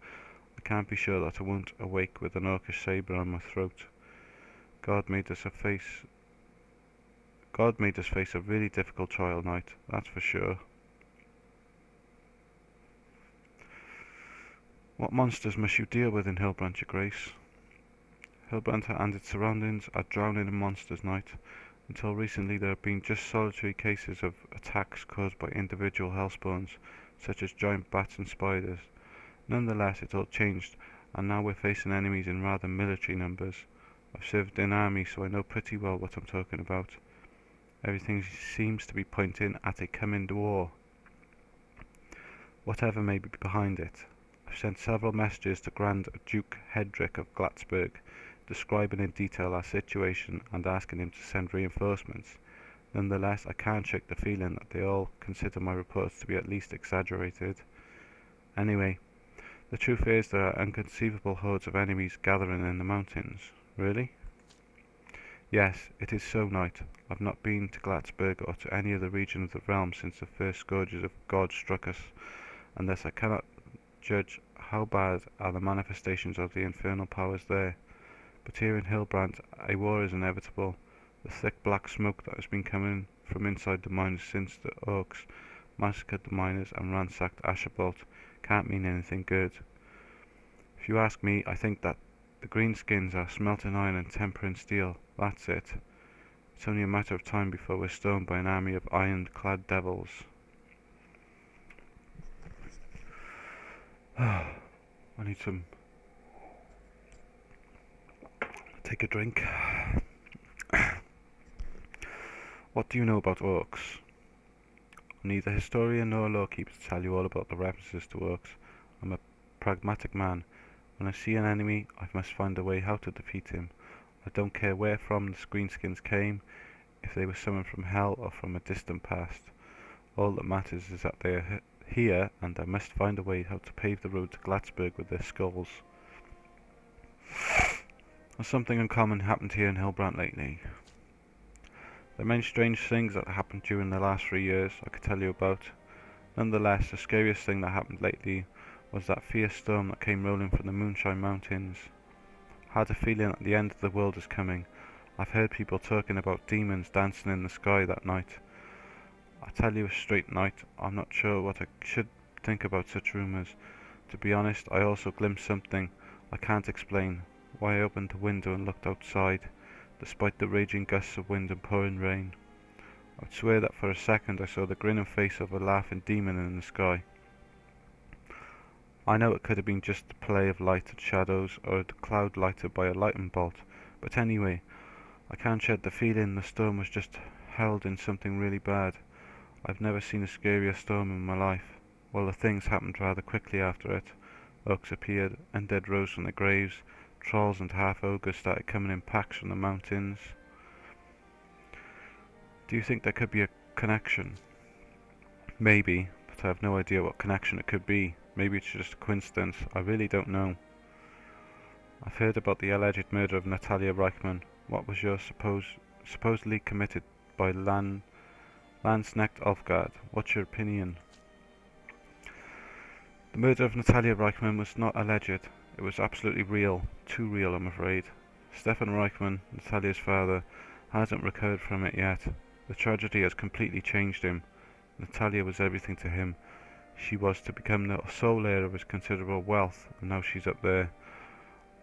Speaker 1: I can't be sure that I won't awake with an orcish sabre on my throat. God made us face a really difficult trial, Knight, that's for sure. What monsters must you deal with in Hillbrant, Your Grace? Hillbrant and its surroundings are drowning in monsters, Knight. Until recently there have been just solitary cases of attacks caused by individual hellspawns, such as giant bats and spiders. Nonetheless, it all changed, and now we're facing enemies in rather military numbers. I've served in army, so I know pretty well what I'm talking about. Everything seems to be pointing at a coming war. Whatever may be behind it. I've sent several messages to Grand Duke Hedrick of Glatzberg, describing in detail our situation and asking him to send reinforcements. Nonetheless, I can't shake the feeling that they all consider my reports to be at least exaggerated. Anyway, the truth is there are inconceivable hordes of enemies gathering in the mountains. Really? Yes, it is so, Knight. I've not been to Glatzberg or to any other region of the realm since the first scourges of God struck us, and thus I cannot judge how bad are the manifestations of the infernal powers there. But here in Hillbrant, a war is inevitable. The thick black smoke that has been coming from inside the mines since the orcs massacred the miners and ransacked Asherbolt can't mean anything good. If you ask me, I think that the greenskins are smelting iron and tempering steel. That's it. It's only a matter of time before we're stoned by an army of iron-clad devils. I need some... take a drink. What do you know about orcs? Neither historian nor lawkeeper to tell you all about the references to orcs. I'm a pragmatic man. When I see an enemy, I must find a way how to defeat him. I don't care where from the greenskins came, if they were summoned from hell or from a distant past. All that matters is that they are here, and I must find a way how to pave the road to Glatsburg with their skulls. Has something uncommon happened here in Hillbrant lately? There are many strange things that happened during the last 3 years I could tell you about. Nonetheless, the scariest thing that happened lately was that fierce storm that came rolling from the Moonshine Mountains. I had a feeling that the end of the world is coming. I've heard people talking about demons dancing in the sky that night. I tell you a straight night, I'm not sure what I should think about such rumours. To be honest, I also glimpsed something I can't explain. Why I opened the window and looked outside, despite the raging gusts of wind and pouring rain. I would swear that for a second I saw the grinning face of a laughing demon in the sky. I know it could have been just the play of light and shadows, or a cloud lighted by a lightning bolt, but anyway, I can't shed the feeling the storm was just heralding something really bad. I've never seen a scarier storm in my life. Well, the things happened rather quickly after it. Oaks appeared, undead rose from their graves, trolls and half-ogres started coming in packs from the mountains. Do you think there could be a connection? Maybe, but I have no idea what connection it could be. Maybe it's just a coincidence. I really don't know. I've heard about the alleged murder of Natalia Reichman. What was yours supposedly committed by Landsknecht Ulfgard? What's your opinion? The murder of Natalia Reichman was not alleged. It was absolutely real. Too real, I'm afraid. Stefan Reichman, Natalia's father, hasn't recovered from it yet. The tragedy has completely changed him. Natalia was everything to him. She was to become the sole heir of his considerable wealth, and now she's up there.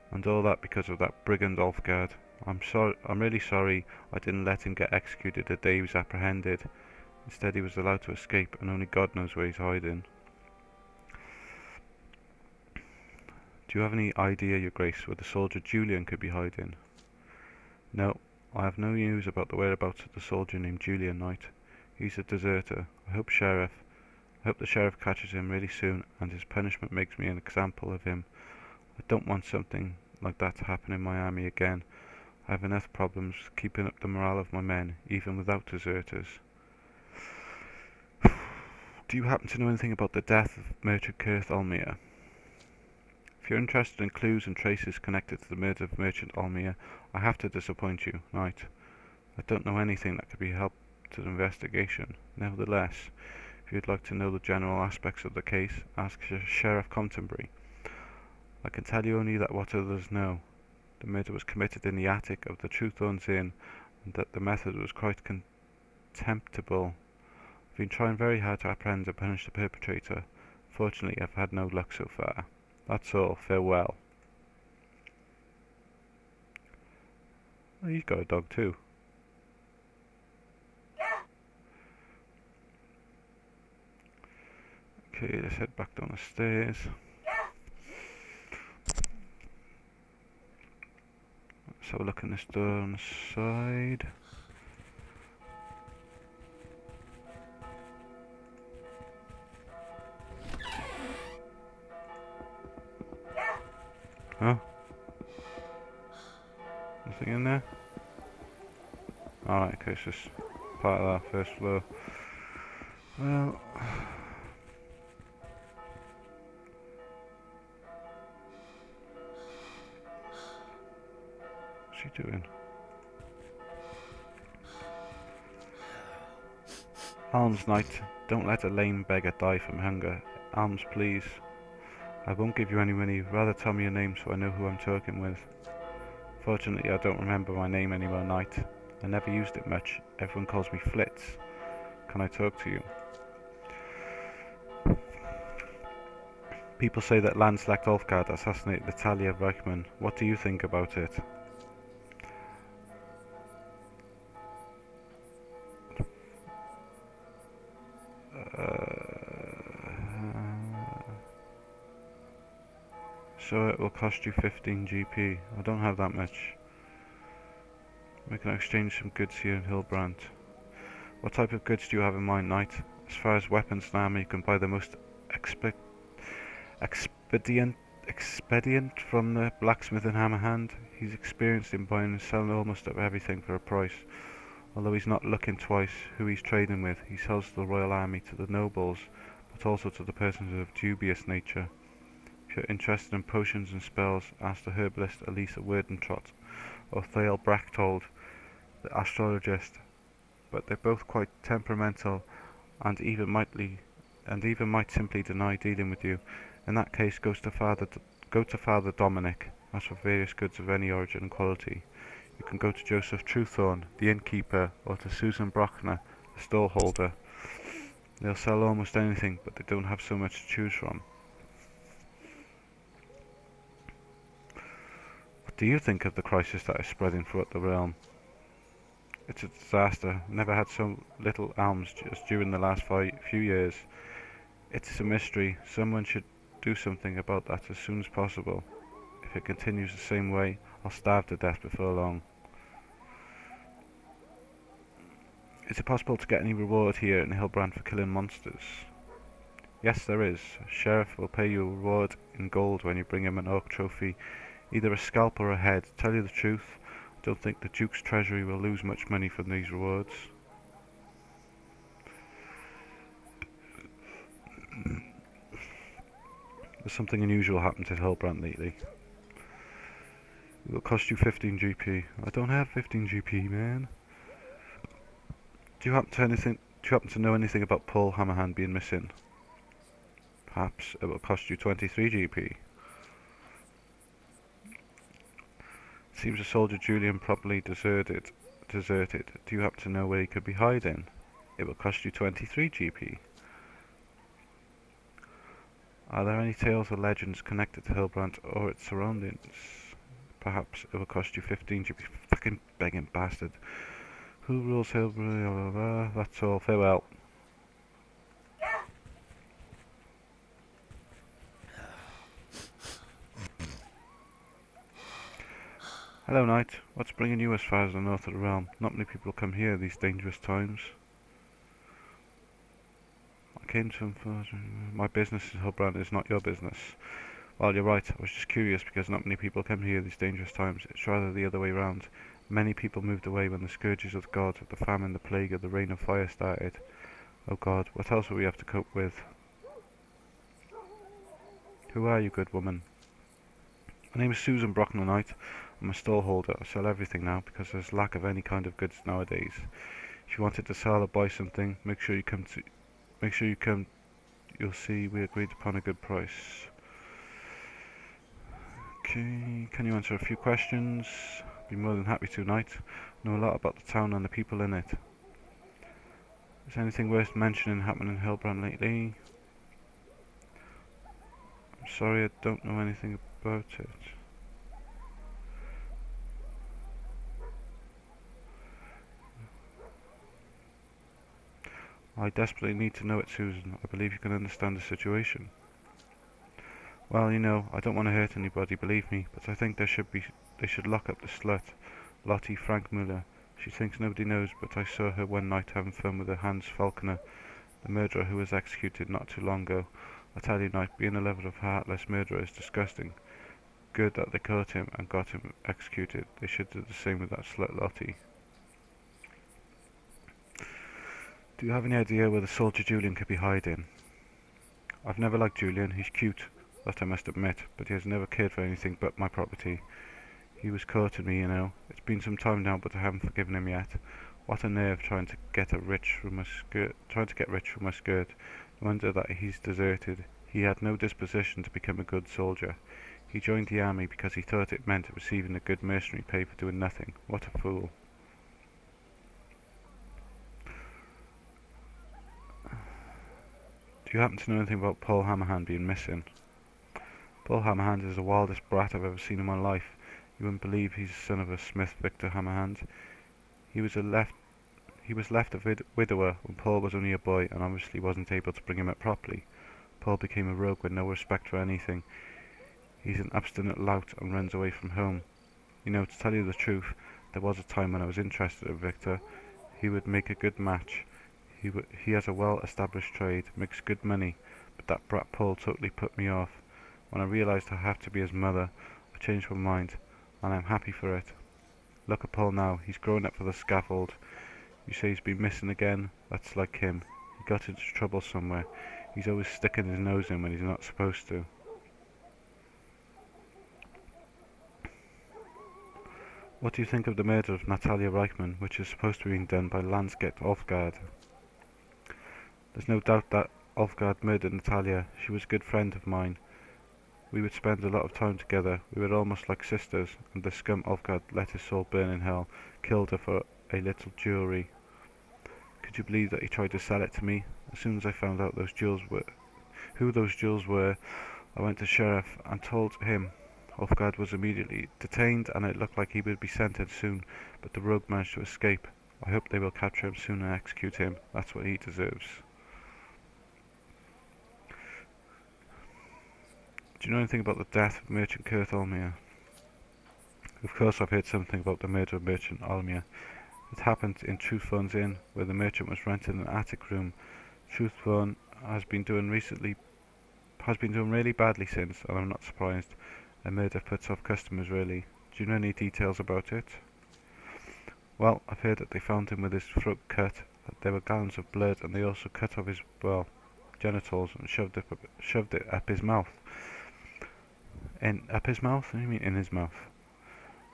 Speaker 1: And all that because of that brigand Ulfgard. I'm really sorry I didn't let him get executed the day he was apprehended. Instead he was allowed to escape, and only God knows where he's hiding. Do you have any idea, Your Grace, where the soldier Julian could be hiding? No, I have no news about the whereabouts of the soldier named Julian Knight. He's a deserter. I hope the sheriff catches him really soon, and his punishment makes me an example of him. I don't want something like that to happen in my army again. I have enough problems keeping up the morale of my men, even without deserters. Do you happen to know anything about the death of Merchant Kurth Almir? If you're interested in clues and traces connected to the murder of Merchant Almir, I have to disappoint you, Knight. I don't know anything that could be help to the investigation. Nevertheless, if you'd like to know the general aspects of the case, ask Sheriff Contenbury. I can tell you only that what others know. The murder was committed in the attic of the Truthorns Inn, and that the method was quite contemptible. I've been trying very hard to apprehend and punish the perpetrator. Fortunately, I've had no luck so far. That's all. Farewell. Oh, he's got a dog too. Okay, let's head back down the stairs. Let's have a look in this door on the side. Huh? Nothing in there? Alright, okay, it's just part of that first floor. Well, what's he doing? Alms, Knight, don't let a lame beggar die from hunger. Alms, please. I won't give you any money, rather tell me your name so I know who I'm talking with. Fortunately, I don't remember my name anymore, Knight. I never used it much. Everyone calls me Flitz. Can I talk to you? People say that Landsknecht Ulfgard assassinated Natalia Reichman. What do you think about it? So it will cost you 15 GP. I don't have that much. We can exchange some goods here in Hillbrant. What type of goods do you have in mind, Knight? As far as weapons and armor, you can buy the most expedient from the blacksmith and hammer hand. He's experienced in buying and selling almost of everything for a price. Although he's not looking twice who he's trading with, he sells to the royal army, to the nobles, but also to the persons of dubious nature. If you're interested in potions and spells, ask the herbalist Elisa Wordentrot or Thale Brachtold, the astrologist, but they're both quite temperamental and even might simply deny dealing with you. In that case, go to Father Dominic. Ask for various goods of any origin and quality. You can go to Joseph Truthorn, the innkeeper, or to Susan Brockner, the stallholder. They'll sell almost anything, but they don't have so much to choose from. What do you think of the crisis that is spreading throughout the realm? It's a disaster. Never had so little alms as during the last few years. It's a mystery. Someone should do something about that as soon as possible. If it continues the same way, I'll starve to death before long. Is it possible to get any reward here in Hillbrand for killing monsters? Yes, there is. Sheriff will pay you a reward in gold when you bring him an orc trophy, either a scalp or a head. To tell you the truth, I don't think the Duke's treasury will lose much money from these rewards. There's something unusual happened to Hillbrand lately. It will cost you 15 GP. I don't have 15 GP, man. Do you happen to know anything about Paul Hammerhand being missing? Perhaps it will cost you 23 GP. It seems the soldier Julian probably deserted. Do you happen to know where he could be hiding? It will cost you 23 GP. Are there any tales or legends connected to Hillbrand or its surroundings? Perhaps it will cost you 15 GP. Fucking begging bastard. Who rules Hillbrand? That's all. Farewell. Hello, Knight. What's bringing you as far as the north of the realm? Not many people come here these dangerous times. I came to my business in Hillbrand is not your business. Well, you're right. I was just curious because not many people come here these dangerous times. It's rather the other way round. Many people moved away when the scourges of God, the famine, the plague, or the rain of fire started. Oh God, what else will we have to cope with? Who are you, good woman? My name is Susan Brockner Knight. I'm a stallholder. I sell everything now because there's lack of any kind of goods nowadays. If you wanted to sell or buy something, make sure you come. You'll see we agreed upon a good price. Okay, can you answer a few questions? I'd be more than happy to, Knight. Know a lot about the town and the people in it. Is anything worth mentioning happening in Hillbrand lately? I'm sorry, I don't know anything about it. I desperately need to know it, Susan. I believe you can understand the situation. Well, you know, I don't want to hurt anybody, believe me, but I think they should lock up the slut, Lottie Frankmuller. She thinks nobody knows, but I saw her one night having fun with her Hans Falconer, the murderer who was executed not too long ago. I tell you, Knight, being a lover of a heartless murderer is disgusting. Good that they caught him and got him executed. They should do the same with that slut Lottie. Do you have any idea where the soldier Julian could be hiding? I've never liked Julian. He's cute, that I must admit, but he has never cared for anything but my property. He was courting me, you know. It's been some time now, but I haven't forgiven him yet. What a nerve trying to get rich from my skirt. No wonder that he's deserted. He had no disposition to become a good soldier. He joined the army because he thought it meant receiving a good mercenary pay for doing nothing. What a fool. Do you happen to know anything about Paul Hammerhand being missing? Paul Hammerhand is the wildest brat I've ever seen in my life. You wouldn't believe he's the son of a Smith Victor Hammerhand. He was left a widower when Paul was only a boy and obviously wasn't able to bring him up properly. Paul became a rogue with no respect for anything. He's an obstinate lout and runs away from home. You know, to tell you the truth, there was a time when I was interested in Victor. He would make a good match. He has a well-established trade, makes good money, but that brat Paul totally put me off. When I realised I have to be his mother, I changed my mind, and I'm happy for it. Look at Paul now, he's grown up for the scaffold. You say he's been missing again? That's like him. He got into trouble somewhere. He's always sticking his nose in when he's not supposed to. What do you think of the murder of Natalia Reichman, which is supposed to be being done by Landsgate Olfgard? There's no doubt that Olfgard murdered Natalia. She was a good friend of mine. We would spend a lot of time together. We were almost like sisters, and the scum Olfgard let his soul burn in hell, killed her for a little jewellery. Could you believe that he tried to sell it to me? As soon as I found out who those jewels were, I went to sheriff and told him. Ulfgard was immediately detained, and it looked like he would be sentenced soon, but the rogue managed to escape. I hope they will capture him soon and execute him. That's what he deserves. Do you know anything about the death of Merchant Kurt Olmir? Of course I've heard something about the murder of Merchant Olmir. It happened in Truthfun's Inn, where the merchant was renting an attic room. Truthfun has been doing really badly since, and I'm not surprised. A murder puts off customers, really. Do you know any details about it? Well, I've heard that they found him with his throat cut, that there were gallons of blood, and they also cut off his, genitals and shoved it up his mouth. Up his mouth? What do you mean in his mouth?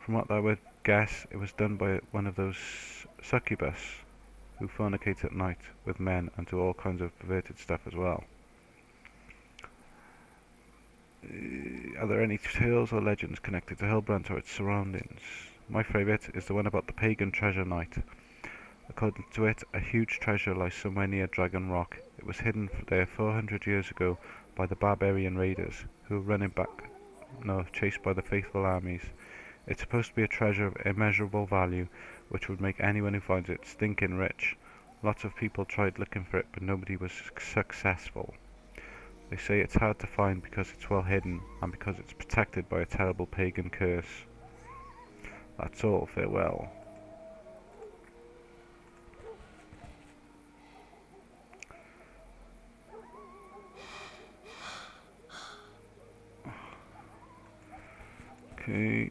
Speaker 1: From what I would guess, it was done by one of those succubus who fornicate at night with men and do all kinds of perverted stuff as well. Are there any tales or legends connected to Hellbrand or its surroundings? My favourite is the one about the pagan treasure night. According to it, a huge treasure lies somewhere near Dragon Rock. It was hidden there 400 years ago by the barbarian raiders, who were running back north, chased by the faithful armies. It's supposed to be a treasure of immeasurable value, which would make anyone who finds it stinking rich. Lots of people tried looking for it, but nobody was successful. They say it's hard to find because it's well hidden, and because it's protected by a terrible pagan curse. That's all, farewell. Okay.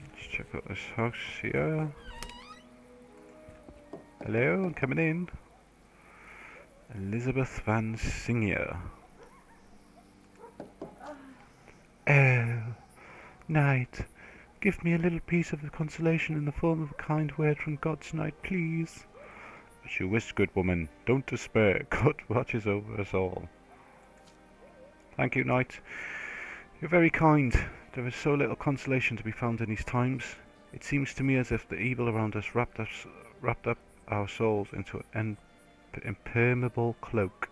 Speaker 1: Let's check out this house here. Hello, I'm coming in. Elizabeth Van Singere. Oh, Knight, give me a little piece of consolation in the form of a kind word from God's Knight, please. As you wish, good woman. Don't despair. God watches over us all. Thank you, Knight. You're very kind. There is so little consolation to be found in these times. It seems to me as if the evil around us wrapped up our souls into an impermeable cloak,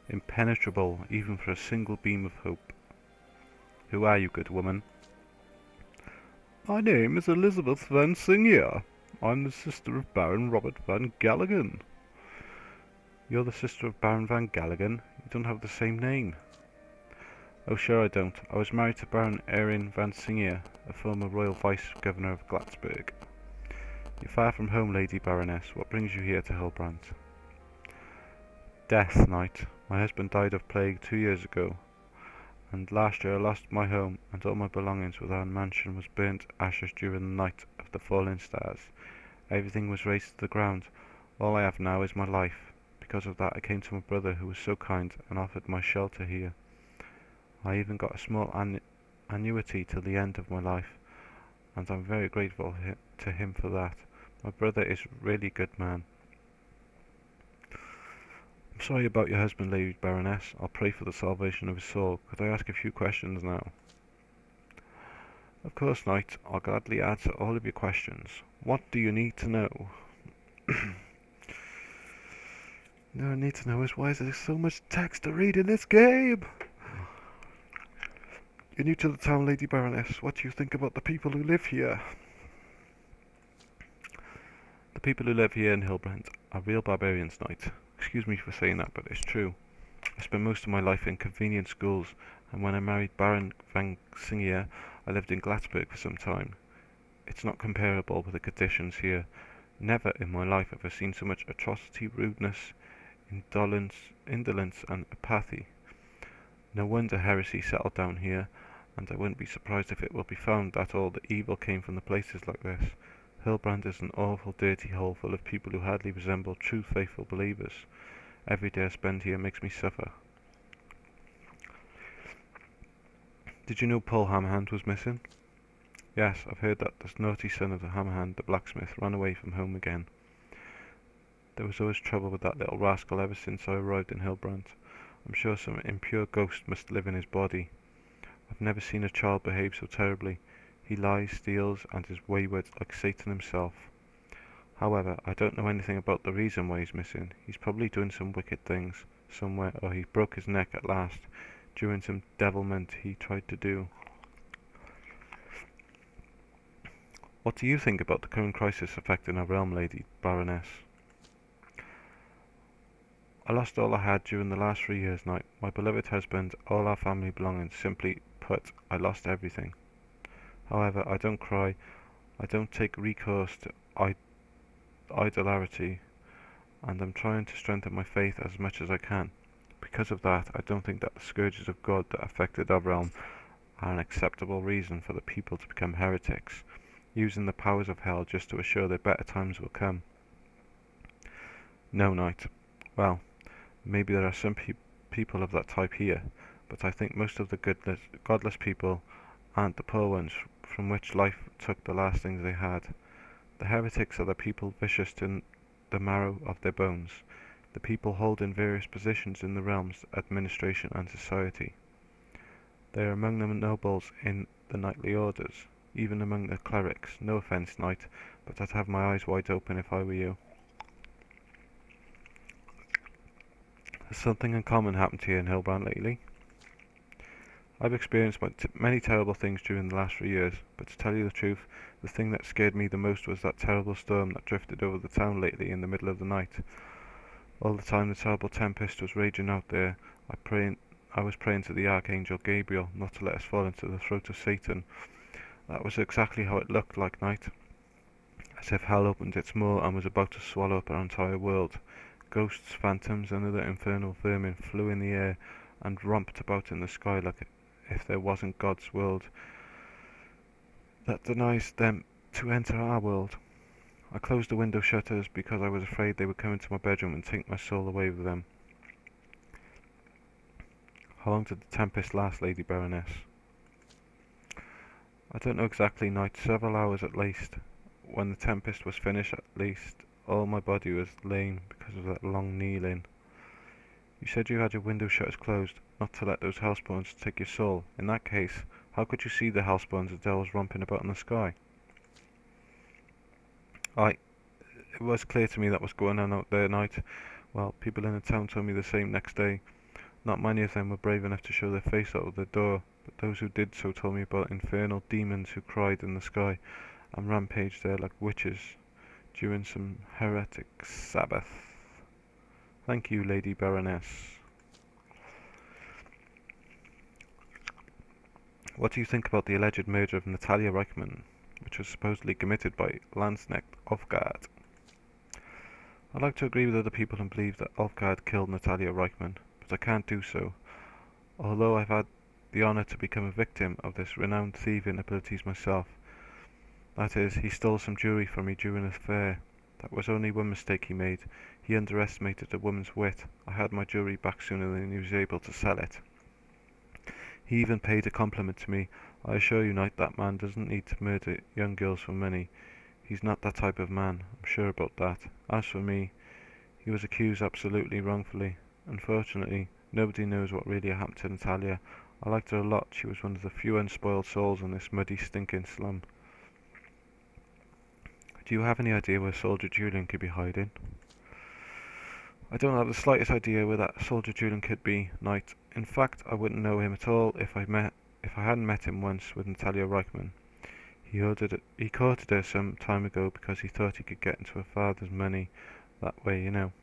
Speaker 1: impenetrable even for a single beam of hope. Who are you, good woman? My name is Elizabeth Van Singere. I'm the sister of Baron Robert Van Galligan. You're the sister of Baron Van Galligan? You don't have the same name. Oh, sure I don't. I was married to Baron Erin Van Singere, a former royal vice-governor of Glatsburg. You're far from home, Lady Baroness. What brings you here to Hellbrand? Death, Knight. My husband died of plague 2 years ago, and last year I lost my home, and all my belongings with our mansion was burnt to ashes during the night of the falling stars. Everything was razed to the ground. All I have now is my life. Because of that I came to my brother, who was so kind, and offered my shelter here. I even got a small annuity till the end of my life, and I'm very grateful to him for that. My brother is really a good man. I'm sorry about your husband, Lady Baroness. I'll pray for the salvation of his soul. Could I ask a few questions now? Of course, Knight. I'll gladly answer all of your questions. What do you need to know? No, I need to know is why is there so much text to read in this game? You're new to the town, Lady Baroness. What do you think about the people who live here? The people who live here in Hellbrand are real barbarians, Knight. Excuse me for saying that, but it's true. I spent most of my life in convenient schools, and when I married Baron Van Singere, I lived in Glatsburg for some time. It's not comparable with the conditions here. Never in my life have I seen so much atrocity, rudeness, indolence and apathy. No wonder heresy settled down here, and I wouldn't be surprised if it will be found that all the evil came from the places like this. Hillbrand is an awful dirty hole full of people who hardly resemble true faithful believers. Every day I spend here makes me suffer. Did you know Paul Hammerhand was missing? Yes, I've heard that this naughty son of the Hammerhand, the blacksmith, ran away from home again. There was always trouble with that little rascal ever since I arrived in Hillbrand. I'm sure some impure ghost must live in his body. I've never seen a child behave so terribly. He lies, steals, and is wayward like Satan himself. However, I don't know anything about the reason why he's missing. He's probably doing some wicked things somewhere, or he broke his neck at last during some devilment he tried to do. What do you think about the current crisis affecting our realm, Lady Baroness? I lost all I had during the last 3 years, Knight. My beloved husband, all our family belongings. Simply put, I lost everything. However, I don't cry. I don't take recourse to idolatry, and I'm trying to strengthen my faith as much as I can. Because of that, I don't think that the scourges of God that affected our realm are an acceptable reason for the people to become heretics, using the powers of hell just to assure that better times will come. No, Knight. Well, maybe there are some people of that type here, but I think most of the godless people aren't the poor ones from which life took the last things they had. The heretics are the people vicious to the marrow of their bones, the people holding various positions in the realm's administration and society. They are among the nobles in the knightly orders, even among the clerics. No offence, Knight, but I'd have my eyes wide open if I were you. Has something uncommon happened to you in Hillbrand lately? I've experienced many terrible things during the last 3 years, but to tell you the truth, the thing that scared me the most was that terrible storm that drifted over the town lately in the middle of the night. All the time the terrible tempest was raging out there, I was praying to the Archangel Gabriel not to let us fall into the throat of Satan. That was exactly how it looked like, Knight, as if hell opened its maw and was about to swallow up our entire world. Ghosts, phantoms, and other infernal vermin flew in the air and romped about in the sky like if there wasn't God's world that denies them to enter our world. I closed the window shutters because I was afraid they would come into my bedroom and take my soul away with them. How long did the tempest last, Lady Baroness? I don't know exactly, Knight. Several hours at least. When the tempest was finished, at least, all my body was lame because of that long kneeling. You said you had your window shutters closed, not to let those hellspawns take your soul. In that case, how could you see the hellspawns and devils romping about in the sky? It was clear to me that was going on out there, Knight. Well, people in the town told me the same next day. Not many of them were brave enough to show their face out of the door, but those who did so told me about infernal demons who cried in the sky and rampaged there like witches during some heretic Sabbath. Thank you, Lady Baroness. What do you think about the alleged murder of Natalia Reichmann, which was supposedly committed by Landsknecht Ulfgard? I'd like to agree with other people and believe that Ulfgard killed Natalia Reichmann, but I can't do so, although I've had the honour to become a victim of this renowned thieving abilities myself. That is, he stole some jewellery from me during a fair. That was only one mistake he made. He underestimated a woman's wit. I had my jewellery back sooner than he was able to sell it. He even paid a compliment to me. I assure you, Knight, that man doesn't need to murder young girls for money. He's not that type of man, I'm sure about that. As for me, he was accused absolutely wrongfully. Unfortunately, nobody knows what really happened to Natalia. I liked her a lot. She was one of the few unspoiled souls in this muddy, stinking slum. Do you have any idea where Soldier Julian could be hiding? I don't have the slightest idea where that Soldier Julian could be, Knight. In fact, I wouldn't know him at all if I hadn't met him once with Natalia Reichmann. He courted her some time ago because he thought he could get into her father's money that way, you know.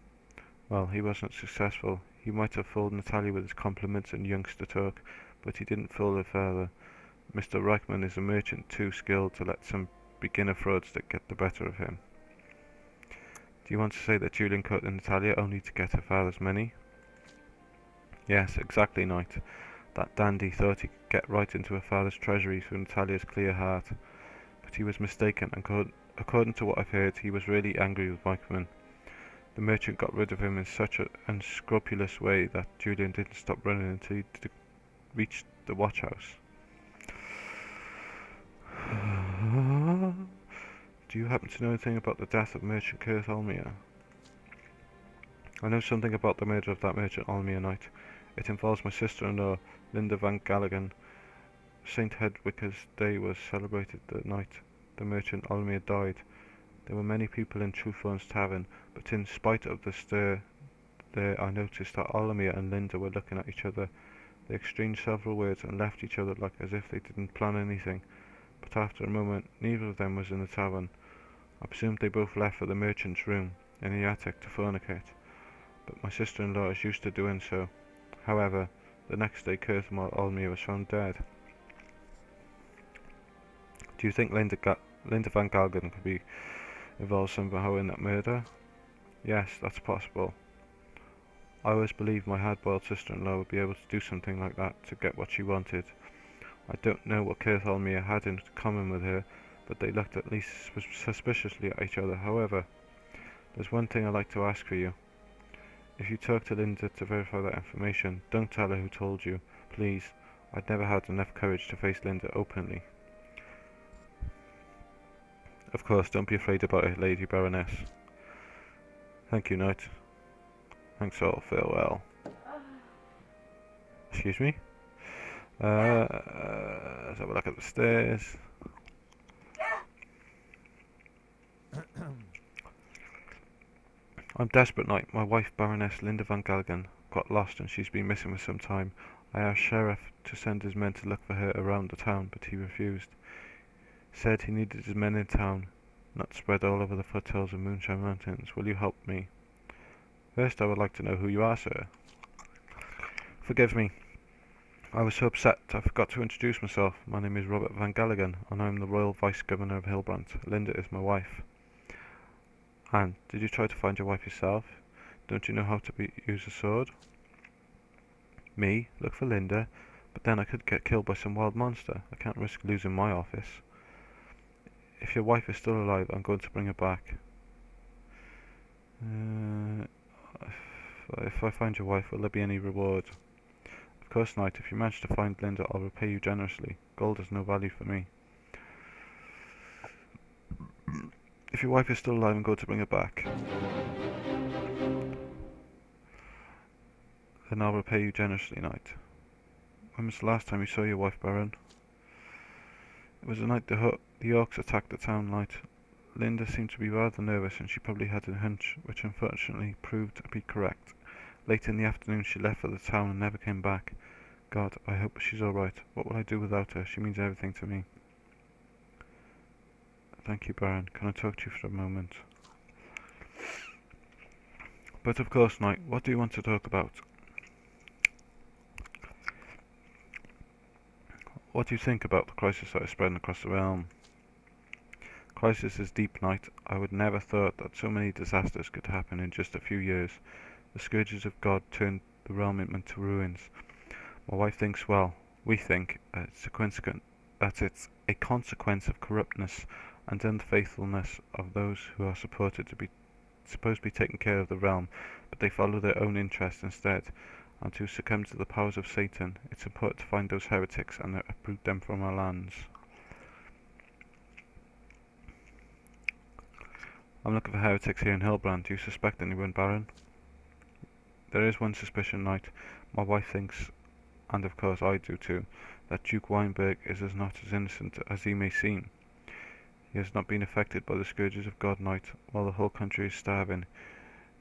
Speaker 1: Well, he wasn't successful. He might have fooled Natalia with his compliments and youngster talk, but he didn't fool her father. Mr. Reichmann is a merchant too skilled to let some beginner fraudster get the better of him. Do you want to say that Julian cut Natalia only to get her father's money? Yes, exactly, Knight. That dandy thought he could get right into her father's treasury through Natalia's clear heart. But he was mistaken, and according to what I've heard, he was really angry with Mikeman. The merchant got rid of him in such an unscrupulous way that Julian didn't stop running until he reached the watch house. Do you happen to know anything about the death of Merchant Kurt Almere? I know something about the murder of that Merchant Almere, Knight. It involves my sister-in-law, Linda Van Galligan. St. Hedwig's Day was celebrated the night the Merchant Almere died. There were many people in Truthorn's tavern, but in spite of the stir there, I noticed that Almere and Linda were looking at each other. They exchanged several words and left each other like as if they didn't plan anything. But after a moment, neither of them was in the tavern. I presumed they both left for the merchant's room in the attic to fornicate, but my sister-in-law is used to doing so. However, the next day Kurt Almere was found dead. Do you think Linda Van Galgen could be involved somehow in that murder? Yes, that's possible. I always believed my hard-boiled sister-in-law would be able to do something like that to get what she wanted. I don't know what Kurt Almere had in common with her, but they looked at least suspiciously at each other. However, there's one thing I'd like to ask for you. If you talk to Linda to verify that information, don't tell her who told you, please. I'd never had enough courage to face Linda openly. Of course, don't be afraid about it, Lady Baroness. Thank you, Knight. Thanks all, farewell. Excuse me? Let's have a look at the stairs. I'm desperate, Knight. My wife, Baroness Linda Van Galgen, got lost and she's been missing for some time. I asked Sheriff to send his men to look for her around the town, but he refused. Said he needed his men in town, not spread all over the foothills of Moonshine Mountains. Will you help me? First, I would like to know who you are, sir. Forgive me. I was so upset I forgot to introduce myself. My name is Robert Van Galligan, and I am the Royal Vice Governor of Hillbrant. Linda is my wife. Anne, did you try to find your wife yourself? Don't you know how to use a sword? Me? Look for Linda? But then I could get killed by some wild monster. I can't risk losing my office. If your wife is still alive, I'm going to bring her back. If I find your wife, will there be any reward? Of course, Knight. If you manage to find Linda, I'll repay you generously. Gold has no value for me. If your wife is still alive, I'm going to bring her back. Then I'll repay you generously, Knight. When was the last time you saw your wife, Baron? It was the night the Orcs attacked the town, Knight. Linda seemed to be rather nervous, and she probably had a hunch, which unfortunately proved to be correct. Late in the afternoon she left for the town and never came back. God, I hope she's alright. What will I do without her? She means everything to me. Thank you, Baron. Can I talk to you for a moment? But of course, Knight, what do you want to talk about? What do you think about the crisis that is spreading across the realm? Crisis is deep, Knight. I would never thought that so many disasters could happen in just a few years. The scourges of God turned the realm into ruins. My wife thinks, well, we think it's a consequence of corruptness and unfaithfulness of those who are supposed to be taking care of the realm, but they follow their own interests instead. And to succumb to the powers of Satan, it's important to find those heretics and uproot them from our lands. I'm looking for heretics here in Hillbrand. Do you suspect anyone, Baron? There is one suspicion, Knight. My wife thinks, and of course I do too, that Duke Weinberg is not as innocent as he may seem. He has not been affected by the scourges of God, Knight, while the whole country is starving.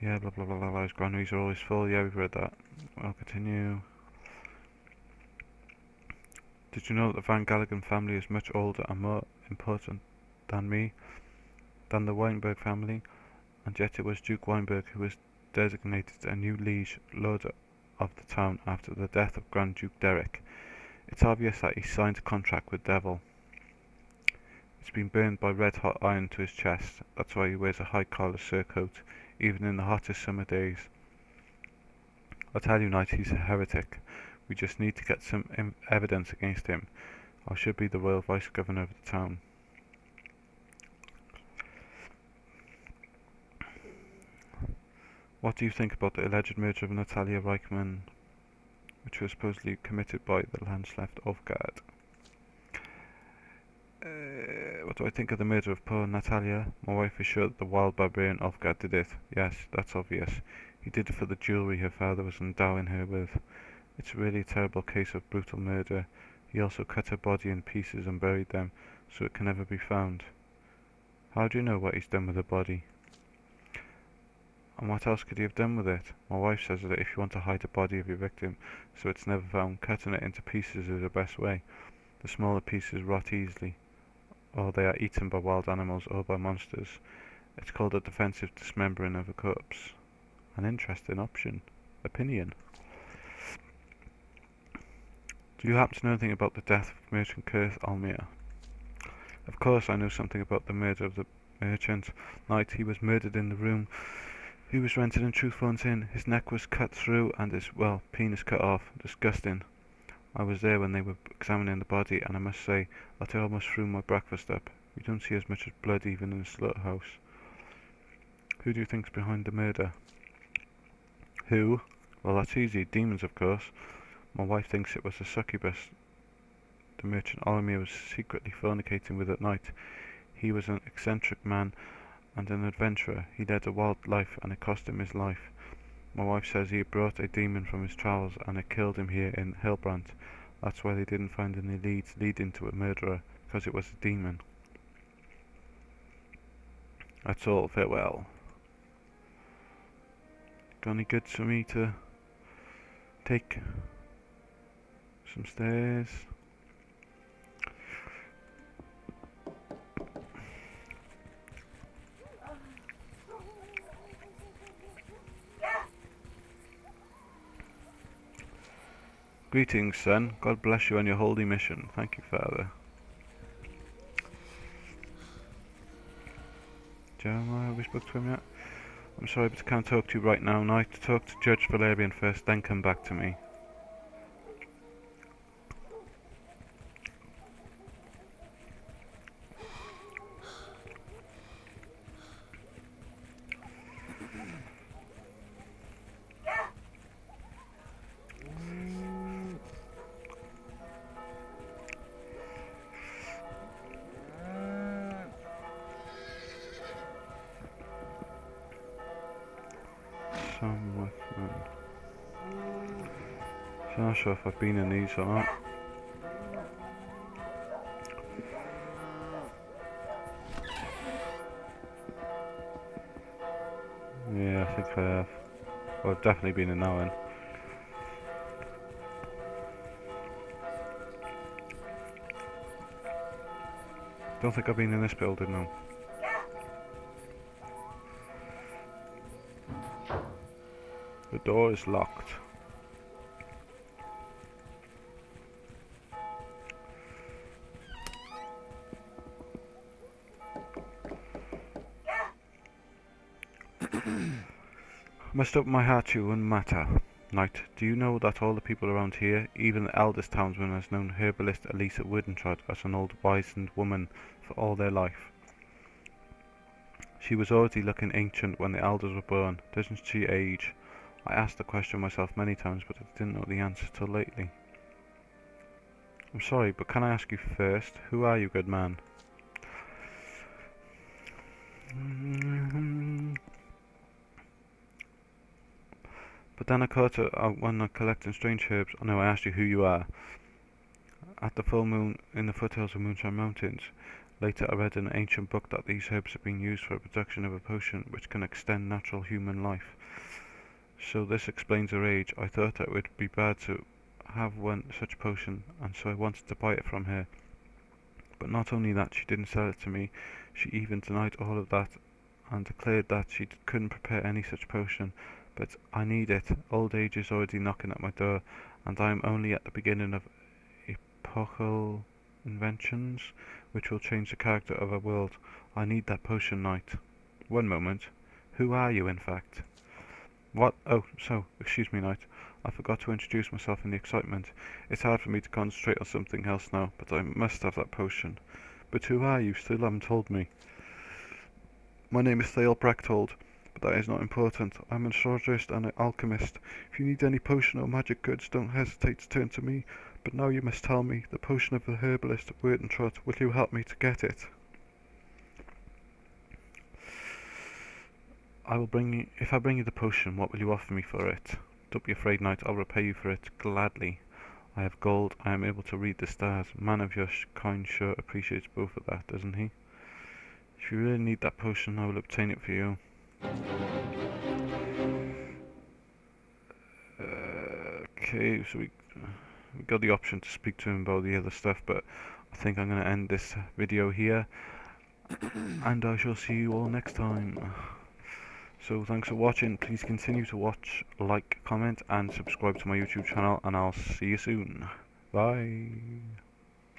Speaker 1: Yeah, blah blah blah blah, his granaries are always full. Yeah, we've read that. I'll continue. Did you know that the Van Galligan family is much older and more important than the Weinberg family? And yet it was Duke Weinberg who was designated a new liege lord of the town after the death of Grand Duke Derek. It's obvious that he signed a contract with Devil. It's been burned by red-hot iron to his chest. That's why he wears a high-collar surcoat, even in the hottest summer days. I'll tell you, Knight, he's a heretic. We just need to get some evidence against him. I should be the royal vice-governor of the town. What do you think about the alleged murder of Natalia Reichman, which was supposedly committed by the Landsleft Ovgard? What do I think of the murder of poor Natalia? My wife is sure that the wild barbarian Ovgard did it. Yes, that's obvious. He did it for the jewellery her father was endowing her with. It's really a terrible case of brutal murder. He also cut her body in pieces and buried them, so it can never be found. How do you know what he's done with her body? And what else could he have done with it? My wife says that if you want to hide the body of your victim so it's never found, cutting it into pieces is the best way. The smaller pieces rot easily, or they are eaten by wild animals or by monsters. It's called a defensive dismembering of a corpse. An interesting opinion. Do you happen to know anything about the death of merchant Kurth Almir? Of course I know something about the murder of the merchant. Knight, he was murdered in the room he was rented in Truthphone's Inn. His neck was cut through and his, penis cut off. Disgusting. I was there when they were examining the body, and I must say that I almost threw my breakfast up. You don't see as much as blood even in a slaughterhouse. Who do you think's behind the murder? Who? Well, that's easy. Demons, of course. My wife thinks it was a succubus the merchant Olimir was secretly fornicating with at night. He was an eccentric man and an adventurer. He led a wild life, and it cost him his life. My wife says he brought a demon from his travels, and it killed him here in Hillbrand. That's why they didn't find any leads leading to a murderer, because it was a demon. That's all. Farewell. Got any goods for me to take? Some stairs. Greetings, son. God bless you on your holy mission. Thank you, Father. Jeremiah, have we spoke to him yet? I'm sorry, but I can't talk to you right now, Knight. Talk to Judge Valerian first, then come back to me. So I'm not sure if I've been in these or not. Yeah, I think I have. Well, I've definitely been in that one. Don't think I've been in this building, no. The door is locked. Must open my heart to you one matter. Knight, do you know that all the people around here, even the eldest townsman, has known herbalist Elisa Woodentrod as an old wizened woman for all their life? She was already looking ancient when the elders were born. Doesn't she age? I asked the question myself many times, but I didn't know the answer till lately. I'm sorry, but can I ask you first, who are you, good man? But then I caught her when I collecting strange herbs. Oh no, I asked you who you are. At the full moon in the foothills of Moonshine Mountains. Later I read in an ancient book that these herbs have been used for the production of a potion which can extend natural human life. So this explains her age. I thought that it would be bad to have one such potion, and so I wanted to buy it from her. But not only that, she didn't sell it to me, she even denied all of that and declared that she couldn't prepare any such potion. But I need it. Old age is already knocking at my door, and I am only at the beginning of epochal inventions, which will change the character of our world. I need that potion, Knight. One moment. Who are you, in fact? What? Oh, so, excuse me, Knight. I forgot to introduce myself in the excitement. It's hard for me to concentrate on something else now, but I must have that potion. But who are you? Still haven't told me. My name is Thale Bracktold, but that is not important. I'm an astrologist and an alchemist. If you need any potion or magic goods, don't hesitate to turn to me. But now you must tell me, the potion of the herbalist of Wurtentrot, will you help me to get it? If I bring you the potion, what will you offer me for it? Don't be afraid, Knight, I'll repay you for it gladly. I have gold, I am able to read the stars. A man of your kind sure appreciates both of that, doesn't he? If you really need that potion, I will obtain it for you. Okay, so we got the option to speak to him about the other stuff, but I think I'm going to end this video here, and I shall see you all next time. So thanks for watching. Please continue to watch, like, comment and subscribe to my YouTube channel, and I'll see you soon. Bye.